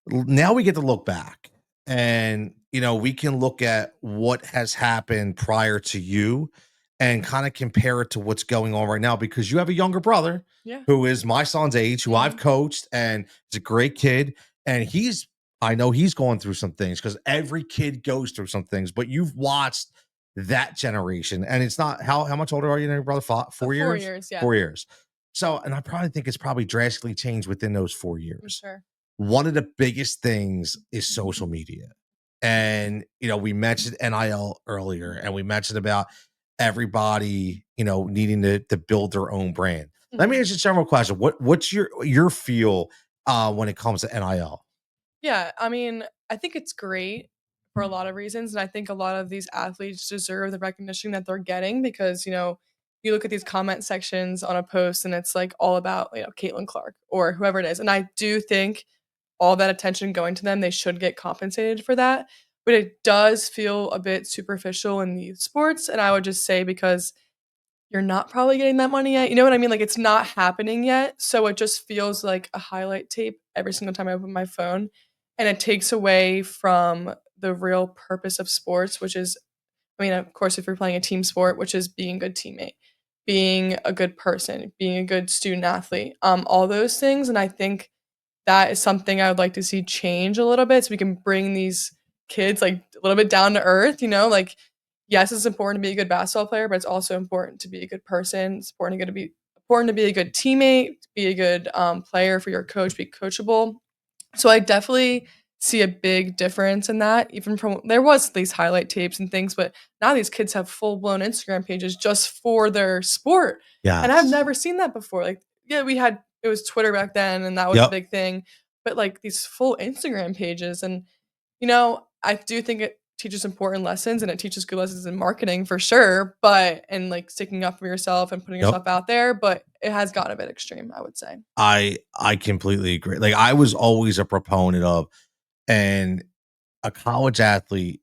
S1: now we get to look back, and we can look at what has happened prior to you and kind of compare it to what's going on right now, because you have a younger brother
S2: Yeah.
S1: who is my son's age, who I've
S2: Mhm.
S1: coached, and he's a great kid. And I know he's going through some things, because every kid goes through some things, but you've watched that generation. And it's not, how much older are you than your brother? 4
S2: 4
S1: years?
S2: years, yeah.
S1: 4 years. So, and I probably think it's probably drastically changed within those 4
S2: I'm
S1: years.
S2: sure.
S1: One of the biggest things is social media. And, we mentioned NIL earlier, and we mentioned about everybody, needing to build their own brand. Let me
S2: Mhm.
S1: ask you a general question. What's your feel when it comes to NIL?
S2: Yeah, I mean, I think it's great for a lot of reasons, and I think a lot of these athletes deserve the recognition that they're getting because, you look at these comment sections on a post and it's like all about, Caitlin Clark or whoever it is. And I do think all that attention going to them, they should get compensated for that. But it does feel a bit superficial in youth sports. And I would just say because you're not probably getting that money yet. You know what I mean? Like, it's not happening yet, so it just feels like a highlight tape every single time I open my phone, and it takes away from the real purpose of sports, which is, I mean, of course, if you're playing a team sport, which is being a good teammate, being a good person, being a good student athlete, all those things, and I think that is something I would like to see change a little bit so we can bring these kids, like, a little bit down to earth, like, yes, it's important to be a good basketball player, but it's also important to be a good person. It's important to be a good teammate, be a good, player for your coach, be coachable. So I definitely see a big difference in that, even from there was these highlight tapes and things, but now these kids have full-blown Instagram pages just for their sport, and I've
S1: Yes.
S2: never seen that before. Like, yeah, it was Twitter back then, and that was a
S1: Yep.
S2: big thing, but, like, these full Instagram pages and, I do think it teaches important lessons, and it teaches good lessons in marketing for sure, but and, like, sticking up for yourself and putting
S1: Yep.
S2: yourself out there, but it has gotten a bit extreme, I would say.
S1: I completely agree. Like, I was always a proponent of, and a college athlete,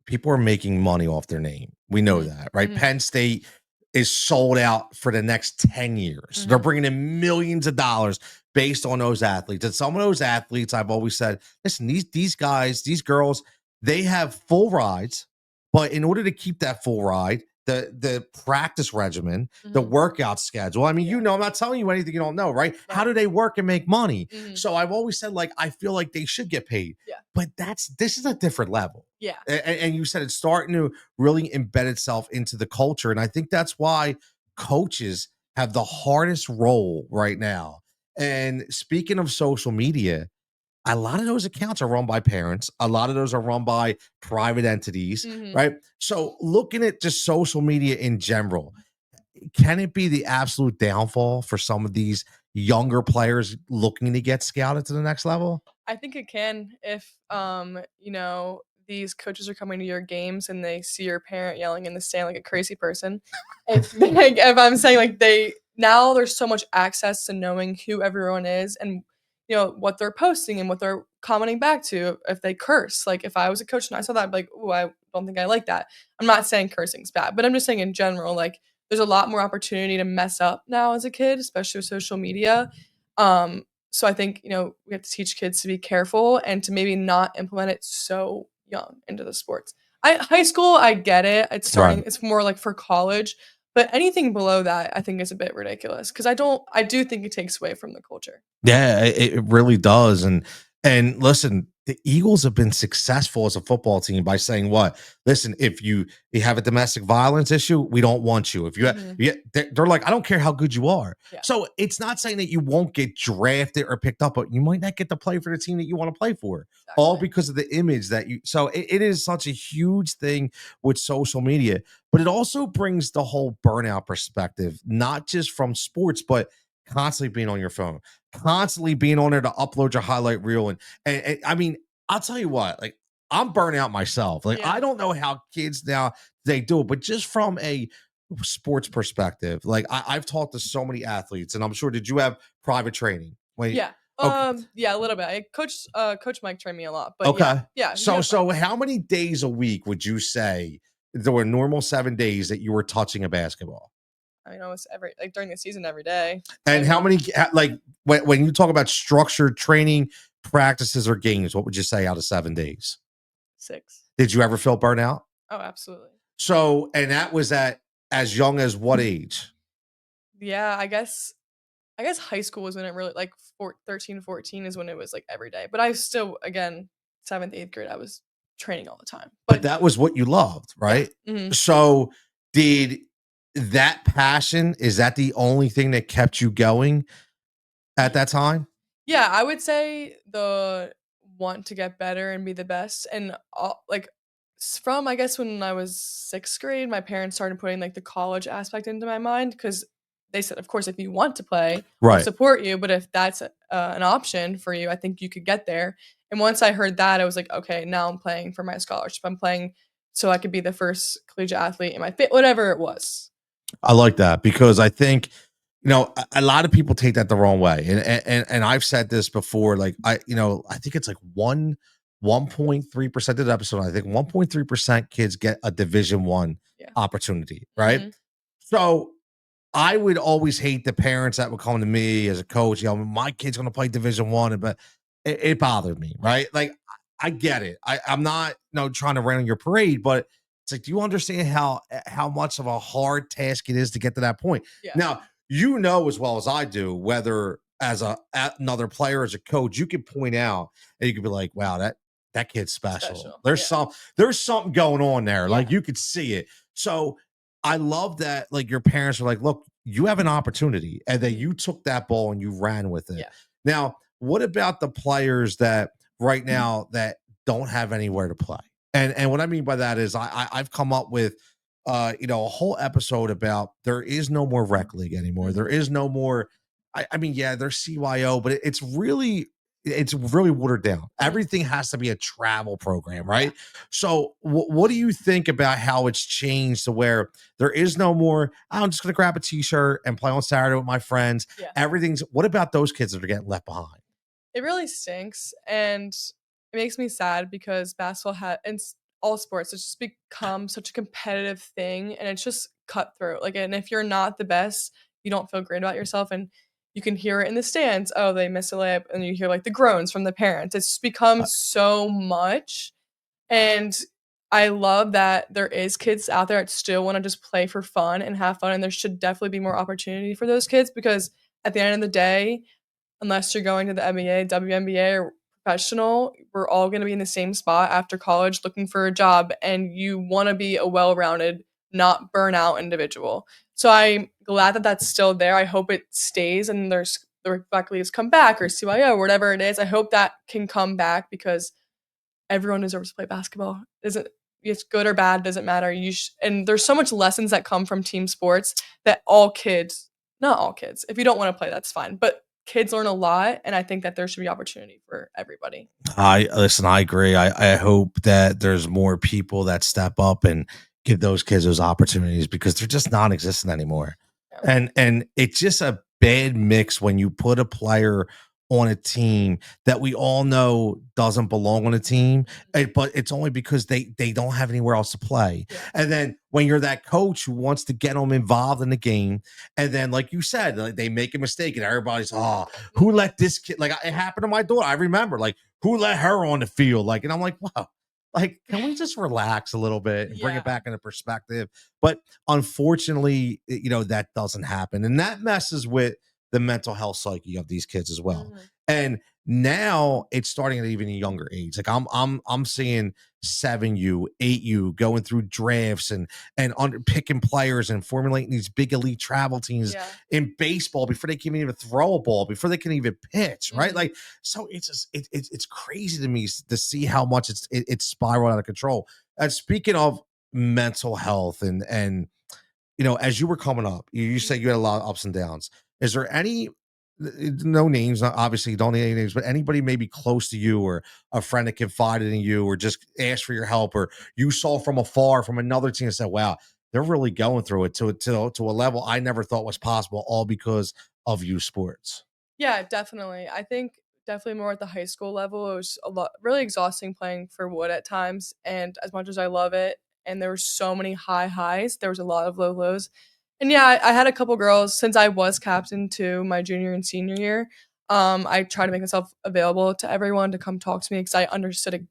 S1: people are making money off their name. We know
S2: Mhm.
S1: that, right?
S2: Mhm.
S1: Penn State is sold out for the next 10 years. They're
S2: Mhm.
S1: bringing in millions of dollars based on those athletes. And some of those athletes, I've always said, listen, these guys, these girls, they have full rides, but in order to keep that full ride, the practice regimen, the
S2: Mhm.
S1: workout schedule. I mean,
S2: Yeah.
S1: I'm not telling you anything you don't know, right? How
S2: Right.
S1: do they work and make money?
S2: Mhm.
S1: So I've always said, like, I feel like they should get paid,
S2: Yeah.
S1: but this is a different level.
S2: Yeah.
S1: And you said it's starting to really embed itself into the culture. And I think that's why coaches have the hardest role right now. And speaking of social media, a lot of those accounts are run by parents. A lot of those are run by private entities,
S2: Mhm.
S1: right? So looking at just social media in general, can it be the absolute downfall for some of these younger players looking to get scouted to the next level?
S2: I think it can if, these coaches are coming to your games and they see your parent yelling in the stand like a crazy person. If like, if I'm saying, like, there's so much access to knowing who everyone is and, what they're posting and what they're commenting back to if they curse. Like, if I was a coach and I saw that, I'd be like, "Ooh, I don't think I like that." I'm not saying cursing's bad, but I'm just saying in general, like, there's a lot more opportunity to mess up now as a kid, especially with social media. Um, so I think, we have to teach kids to be careful and to maybe not implement it so young into the sports. High school, I get it. It's starting.
S1: Right.
S2: It's more like for college, but anything below that, I think is a bit ridiculous because I do think it takes away from the culture.
S1: Yeah, it really does. And listen, the Eagles have been successful as a football team by saying what? Listen, if you have a domestic violence issue, we don't want you. If you,
S2: Mhm.
S1: they're like, I don't care how good you are.
S2: Yeah.
S1: So it's not saying that you won't get drafted or picked up, but you might not get to play for the team that you want to play for, all
S2: Exactly.
S1: because of the image that you. So it is such a huge thing with social media, but it also brings the whole burnout perspective, not just from sports, but constantly being on your phone, constantly being on there to upload your highlight reel. And I mean, I'll tell you what, like I'm burnt out myself. Like I
S2: Yeah.
S1: don't know how kids now they do it, but just from a sports perspective, like I've talked to so many athletes, and I'm sure did you have private training? Wait,
S2: Yeah.
S1: okay,
S2: Yeah, a little bit. Coach Mike trained me a lot, but yeah.
S1: okay.
S2: Yeah, you
S1: So
S2: have fun.
S1: so how many days a week would you say there were normal 7 days that you were touching a basketball?
S2: I mean, almost during the season every day.
S1: And
S2: I
S1: how
S2: mean,
S1: many like when you talk about structured training practices or games, what would you say out of 7 days?
S2: 6.
S1: Did you ever feel burnout?
S2: Oh, absolutely.
S1: So, and that was at as young as what age?
S2: Yeah, I guess high school was when it really like 13, 14 is when it was like every day. But I still again, 7th, 8th grade, I was training all the time.
S1: But
S2: But
S1: that was what you loved,
S2: yeah.
S1: right?
S2: Mhm.
S1: So, did that passion, is that the only thing that kept you going at that time?
S2: Yeah, I would say the want to get better and be the best and all, like from I guess when I was 6th grade, my parents started putting like the college aspect into my mind because they said, of course, if you want to play, we'll
S1: Right.
S2: support you. But if that's an option for you, I think you could get there. And once I heard that, I was like, okay, now I'm playing for my scholarship. I'm playing so I could be the first collegiate athlete in my fit, whatever it was.
S1: I like that because I think a lot of people take that the wrong way, and I've said this before. Like I think it's like 1.3% of the episode. I think 1.3% kids get a Division 1
S2: Yeah.
S1: opportunity, right?
S2: Hmm.
S1: So I would always hate the parents that would come to me as a coach. My kid's going to play Division 1, but it bothered me, right? Like I get it. I'm not trying to rain on your parade, but it's like, do you understand how much of a hard task it is to get to that point?
S2: Yeah.
S1: Now, as well as I do, whether as another player, as a coach, you can point out and you could be like, wow, that kid's special.
S2: Special.
S1: There's
S2: Yeah.
S1: there's something going on there. Like
S2: Yeah.
S1: you could see it. So I love that, like, your parents are like, look, you have an opportunity, and that
S2: Mhm.
S1: you took that ball and you ran with it.
S2: Yeah.
S1: Now, what about the players that right now that don't have anywhere to play? And what I mean by that is I've come up with a whole episode about there is no more rec league anymore. There
S2: Mhm.
S1: is no more. I mean, yeah, there's CYO, but it's really watered down.
S2: Mhm.
S1: Everything has to be a travel program,
S2: Yeah.
S1: right? So, what do you think about how it's changed to where there is no more? I'm just going to grab a t-shirt and play on Saturday with my friends.
S2: Yeah.
S1: Everything's. What about those kids that are getting left behind?
S2: It really stinks, and it makes me sad because basketball all sports, it's just become such a competitive thing, and it's just cutthroat. Like, and if you're not the best, you don't feel great about yourself, and you can hear it in the stands. Oh, they missed a layup, and you hear like the groans from the parents. It's just become
S1: Uh,
S2: so much, and I love that there is kids out there that still want to just play for fun and have fun, and there should definitely be more opportunity for those kids because at the end of the day, unless you're going to the NBA, WNBA, or professional, we're all going to be in the same spot after college looking for a job, and you want to be a well-rounded, not burnout individual. So I'm glad that that's still there. I hope it stays and there's the rec leagues come back or CYO or whatever it is. I hope that can come back because everyone deserves to play basketball. Isn't it's good or bad doesn't matter. And there's so much lessons that come from team sports that all kids, not all kids. If you don't want to play, that's fine. But kids learn a lot, and I think that there should be opportunity for everybody.
S1: I listen. I agree. I hope that there's more people that step up and give those kids those opportunities because they're just non-existent anymore.
S2: Yeah.
S1: And it's just a bad mix when you put a player on a team that we all know doesn't belong on a team, but it's only because they don't have anywhere else to play.
S2: Yeah.
S1: And then when you're that coach who wants to get them involved in the game, and then like you said, like, they make a mistake and everybody's who let this kid, like it happened to my daughter. I remember, like, who let her on the field, like, and I'm like, wow. like, can we just relax a little bit and bring
S2: Yeah.
S1: it back into perspective? But unfortunately, that doesn't happen. And that messes with the mental health psyche of these kids as well.
S2: Mhm.
S1: And now it's starting at even a younger age. Like I'm seeing 7U, 8U going through drafts and under picking players and formulating these big elite travel teams
S2: Yeah.
S1: in baseball before they can even throw a ball, before they can even pitch, right?
S2: Mhm.
S1: Like, so it's just it's crazy to me to see how much it's spiraled out of control. And speaking of mental health and as you were coming up, you said you had a lot of ups and downs. Is there any no names, not obviously you don't need any names, but anybody maybe close to you or a friend that confided in you or just asked for your help or you saw from afar from another team and said, wow, they're really going through it to a level I never thought was possible, all because of youth sports.
S2: Yeah, definitely. I think definitely more at the high school level, it was a lot really exhausting playing for Wood at times, and as much as I love it, and there were so many high highs, there was a lot of low lows. And yeah, I had a couple girls since I was captain to my junior and senior year. I tried to make myself available to everyone to come talk to me because I understood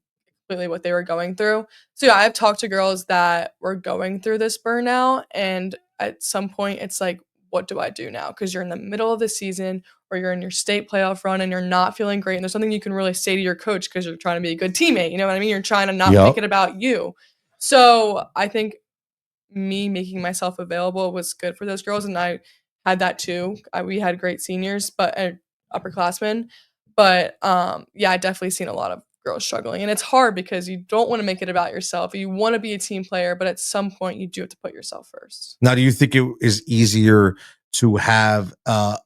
S2: completely what they were going through. So yeah, I've talked to girls that were going through this burnout, and at some point, it's like, what do I do now? Because you're in the middle of the season or you're in your state playoff run and you're not feeling great. And there's something you can really say to your coach because you're trying to be a good teammate. You know what I mean? You're trying to not make
S1: Yep.
S2: it about you. So I think me making myself available was good for those girls, and I had that too. We had great seniors, but upperclassmen, but yeah, I definitely seen a lot of girls struggling, and it's hard because you don't want to make it about yourself. You want to be a team player, but at some point, you do have to put yourself first.
S1: Now, do you think it is easier to have kind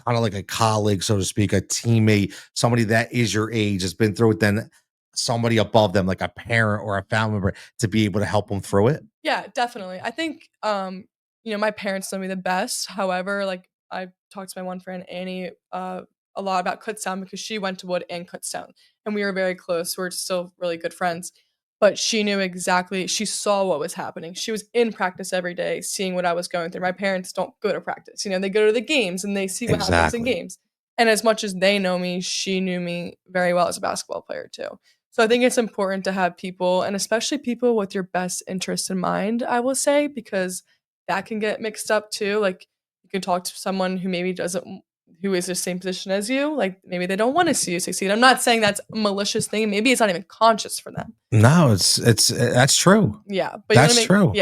S1: of like a colleague, so to speak, a teammate, somebody that is your age, has been through it, than somebody above them, like a parent or a family member, to be able to help them through it?
S2: Yeah, definitely. I think, my parents know me the best. However, like I talked to my one friend Annie a lot about Kutztown because she went to Wood and Kutztown, and we were very close. We're still really good friends. But she knew exactly. She saw what was happening. She was in practice every day, seeing what I was going through. My parents don't go to practice. They go to the games and they see what happens in
S1: Exactly.
S2: games. And as much as they know me, she knew me very well as a basketball player too. So I think it's important to have people, and especially people with your best interest in mind, I will say, because that can get mixed up too. Like you can talk to someone who maybe doesn't who is the same position as you, like maybe they don't want to see you succeed. I'm not saying that's a malicious thing. Maybe it's not even conscious for them.
S1: No, it's that's true.
S2: Yeah, but you want to
S1: That's true.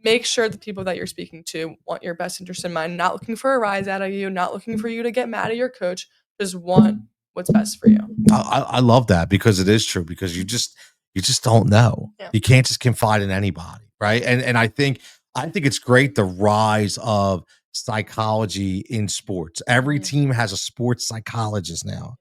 S2: make sure the people that you're speaking to want your best interest in mind, not looking for a rise out of you, not looking for you to get mad at your coach, just want what's best for you.
S1: I love that because it is true, because you just don't know.
S2: Yeah.
S1: You can't just confide in anybody, right? And I think it's great, the rise of psychology in sports. Every
S2: Mhm.
S1: team has a sports psychologist now.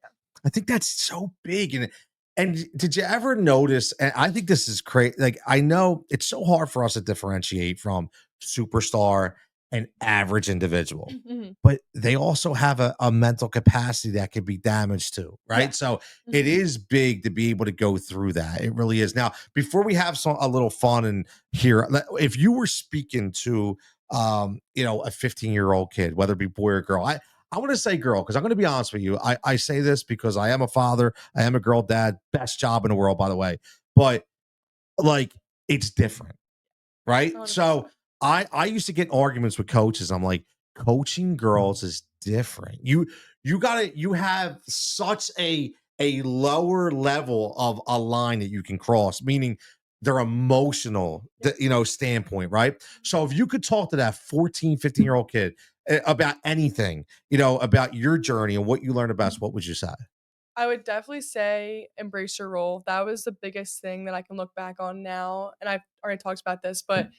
S1: I think that's so big. And did you ever notice? And I think this is crazy. Like, I know it's so hard for us to differentiate from superstar and average individual,
S2: Mhm.
S1: but they also have a mental capacity that can be damaged too, right?
S2: Yeah.
S1: So it
S2: Mhm.
S1: is big to be able to go through that. It really is. Now, before we have a little fun and here, if you were speaking to a 15-year-old kid, whether it be boy or girl, I want to say girl, because I'm going to be honest with you. I say this because I am a father, I am a girl dad, best job in the world, by the way. But like, it's different, right? So
S2: 100%.
S1: I used to get arguments with coaches. I'm like, coaching girls is different. You have such a lower level of a line that you can cross, meaning their emotional standpoint, right? So if you could talk to that 14, 15-year-old kid about anything, about your journey and what you learned about, what would you say?
S2: I would definitely say embrace your role. That was the biggest thing that I can look back on now, and I've already talked about this, but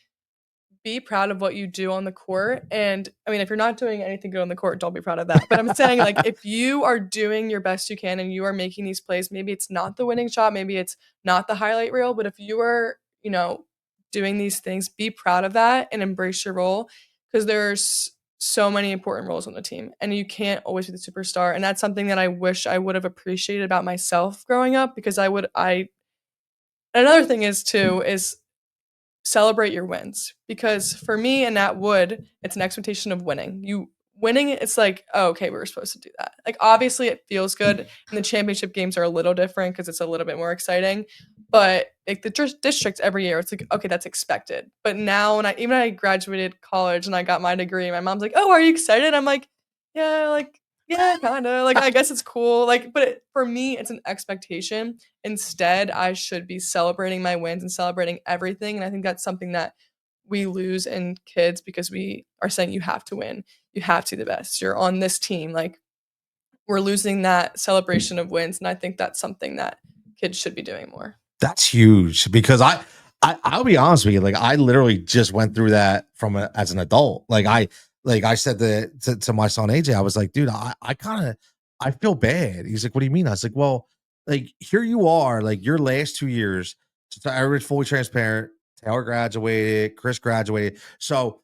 S2: be proud of what you do on the court. And I mean, if you're not doing anything good on the court, don't be proud of that. But I'm saying, like, if you are doing your best you can and you are making these plays, maybe it's not the winning shot, maybe it's not the highlight reel, but if you are, doing these things, be proud of that and embrace your role because there's so many important roles on the team and you can't always be the superstar. And that's something that I wish I would have appreciated about myself growing up because another thing is too, is celebrate your wins because for me and at Wood, it's an expectation of winning. You winning, it's like, oh, okay, we were supposed to do that. Like, obviously it feels good, and the championship games are a little different because it's a little bit more exciting. But like the districts every year, it's like, okay, that's expected. But now when I graduated college and I got my degree, my mom's like, oh, are you excited? I'm like, yeah, like, yeah, kind of. Like, I guess it's cool. Like, but for me, it's an expectation. Instead, I should be celebrating my wins and celebrating everything. And I think that's something that we lose in kids because we are saying you have to win. You have to be the best. You're on this team. Like, we're losing that celebration of wins. And I think that's something that kids should be doing more.
S1: That's huge because I'll be honest with you. Like, I literally just went through that as an adult. Like I said to my son AJ, I was like, dude, I feel bad. He's like, what do you mean? I was like, well, like, here you are, like, your last 2 years. So everybody's fully transparent. Taylor graduated, Chris graduated. So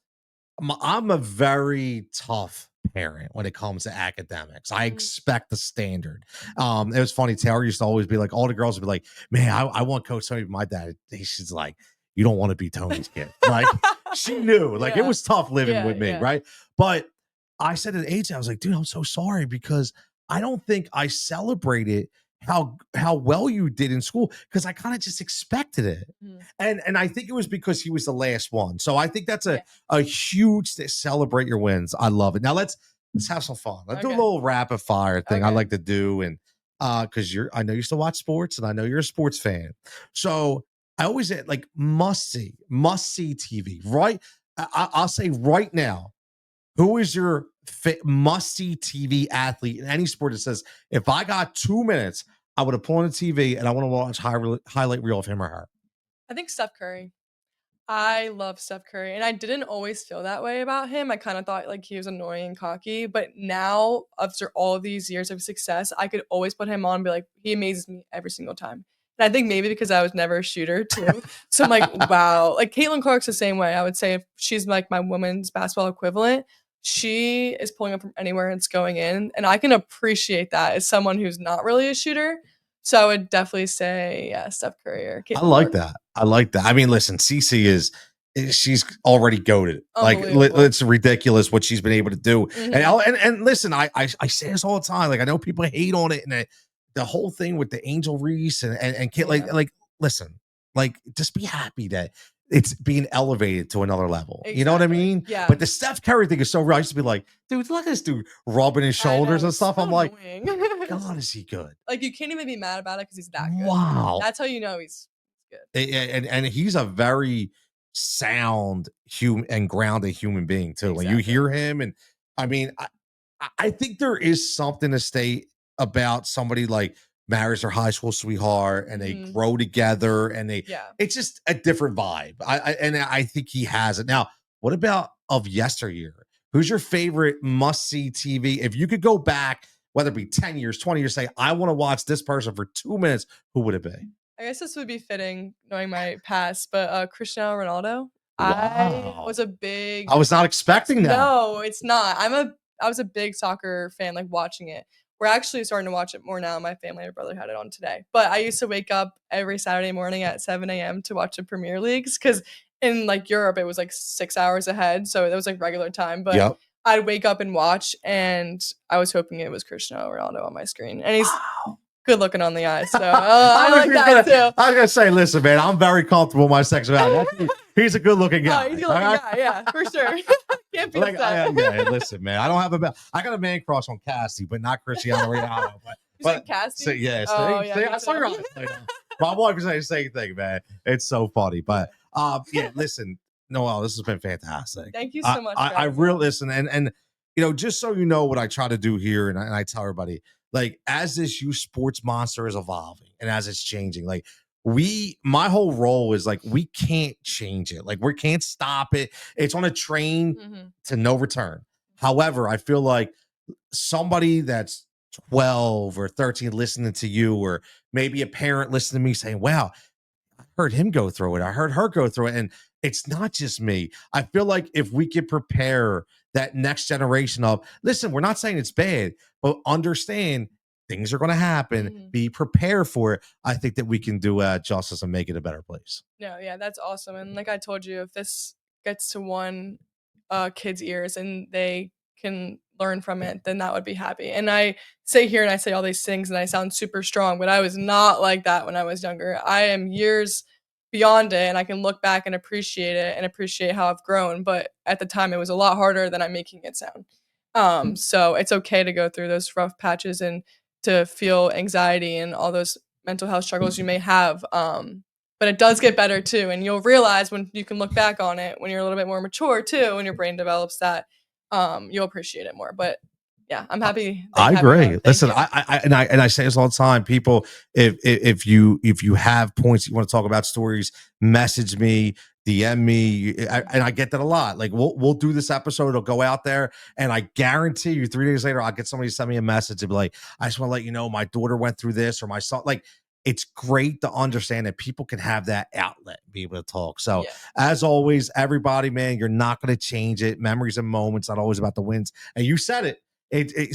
S1: I'm a very tough parent when it comes to academics. I expect the standard. It was funny. Taylor used to always be like, all the girls would be like, man, I want Coach Tony. My dad, she's like, you don't want to be Tony's kid. Like, she knew, like, it was tough living with me. Right. But I said to AJ, I was like, dude, I'm so sorry because I don't think I celebrated how well you did in school because I kind of just expected it. And I think it was because he was the last one. So I think that's a huge to celebrate your wins. I love it. Now let's have some fun. Let's do a little rapid fire thing I like to do. And because I know you still watch sports and I know you're a sports fan. So I always say, like, must see TV, right? I'll say right now, who is your must-see TV athlete in any sport that says, if I got 2 minutes, I would have put on the TV and I want to watch highlight reel of him or her?
S2: I think Steph Curry. I love Steph Curry, and I didn't always feel that way about him. I kind of thought like he was annoying and cocky, but now after all of these years of success, I could always put him on and be like, he amazes me every single time. And I think maybe because I was never a shooter too. So I'm like, wow. Like Caitlin Clark's the same way. I would say if she's like my women's basketball equivalent, she is pulling up from anywhere and it's going in. And I can appreciate that as someone who's not really a shooter. So I would definitely say, yeah, Steph Curry or Caitlin
S1: I like
S2: Clark.
S1: that. I like that. I mean, listen, Cece she's already goated. Like, it's ridiculous what she's been able to do. And listen, I say this all the time. Like, I know people hate on it, and the whole thing with the Angel Reese and Kate, like, listen, like, just be happy that it's being elevated to another level. Exactly. You know what I mean?
S2: Yeah.
S1: But the Steph Curry thing is so real. I used to be like, dude, look at this dude rubbing his shoulders and stuff. I'm like, God, is he good?
S2: Like, you can't even be mad about it because he's that good.
S1: Wow.
S2: That's how you know he's good.
S1: And he's a very sound human and grounded human being too. Exactly. When you hear him, and I mean, I think there is something to say about somebody like marries their high school sweetheart and they grow together and it's just a different vibe. I think he has it. Now, what about of yesteryear? Who's your favorite must-see TV? If you could go back, whether it be 10 years, 20 years, say, I want to watch this person for 2 minutes, who would it be?
S2: I guess this would be fitting knowing my past, but Cristiano Ronaldo.
S1: Wow.
S2: I
S1: was not expecting that.
S2: No, it's not. I was a big soccer fan, like watching it. We're actually starting to watch it more now. My family, my brother had it on today. But I used to wake up every Saturday morning at 7 a.m. to watch the Premier Leagues because in like Europe, it was like 6 hours ahead. So it was like regular time. But I'd wake up and watch, and I was hoping it was Cristiano Ronaldo on my screen. And he's good looking on the eyes. So I like that too.
S1: I was gonna say, listen, man, I'm very comfortable with my sexuality. He's a good looking guy.
S2: Oh, he's a good looking guy, yeah, for sure. Can't be upset.
S1: Yeah, listen, man, I don't have I got a man crush on Cassie, but not Cristiano Ronaldo. But
S2: Cassie?
S1: So, yeah, I saw your eyes. My wife was saying the same thing, man. It's so funny. But yeah, listen, Noelle, this has been fantastic.
S2: Thank you so much.
S1: I really listen, and you know, just so you know what I try to do here, and I tell everybody, like, as this youth sports monster is evolving and as it's changing, like, my whole role is like, we can't change it. Like, we can't stop it. It's on a train to no return. However, I feel like somebody that's 12 or 13 listening to you, or maybe a parent listening to me saying, wow, I heard him go through it. I heard her go through it. And it's not just me. I feel like if we could prepare that next generation of, listen, we're not saying it's bad, but understand things are going to happen. Be prepared for it. I think that we can do justice and make it a better place.
S2: No, yeah, that's awesome. And like I told you, if this gets to one kid's ears and they can learn from it, then that would be happy. And I sit here and I say all these things and I sound super strong, but I was not like that when I was younger. I am years beyond it, and I can look back and appreciate it and appreciate how I've grown. But at the time, it was a lot harder than I'm making it sound. So it's okay to go through those rough patches and to feel anxiety and all those mental health struggles you may have. But it does get better too. And you'll realize when you can look back on it when you're a little bit more mature too, when your brain develops that, you'll appreciate it more. But yeah, I'm happy.
S1: I agree. Listen,
S2: you.
S1: I say this all the time. People, if you have points you want to talk about, stories, message me, DM me, and I get that a lot. Like we'll do this episode, it'll go out there, and I guarantee you 3 days later I'll get somebody to send me a message and be like, I just want to let you know my daughter went through this, or my son. Like, it's great to understand that people can have that outlet, be able to talk. So as always, everybody, man, you're not going to change it. Memories and moments, not always about the wins. And you said it.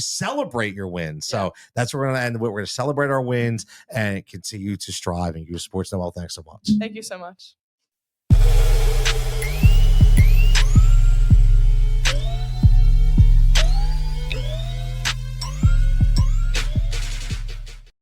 S1: Celebrate your wins. So that's where we're going to end. We're going to celebrate our wins and continue to strive and use sports. Noelle, thanks so much.
S2: Thank you so much.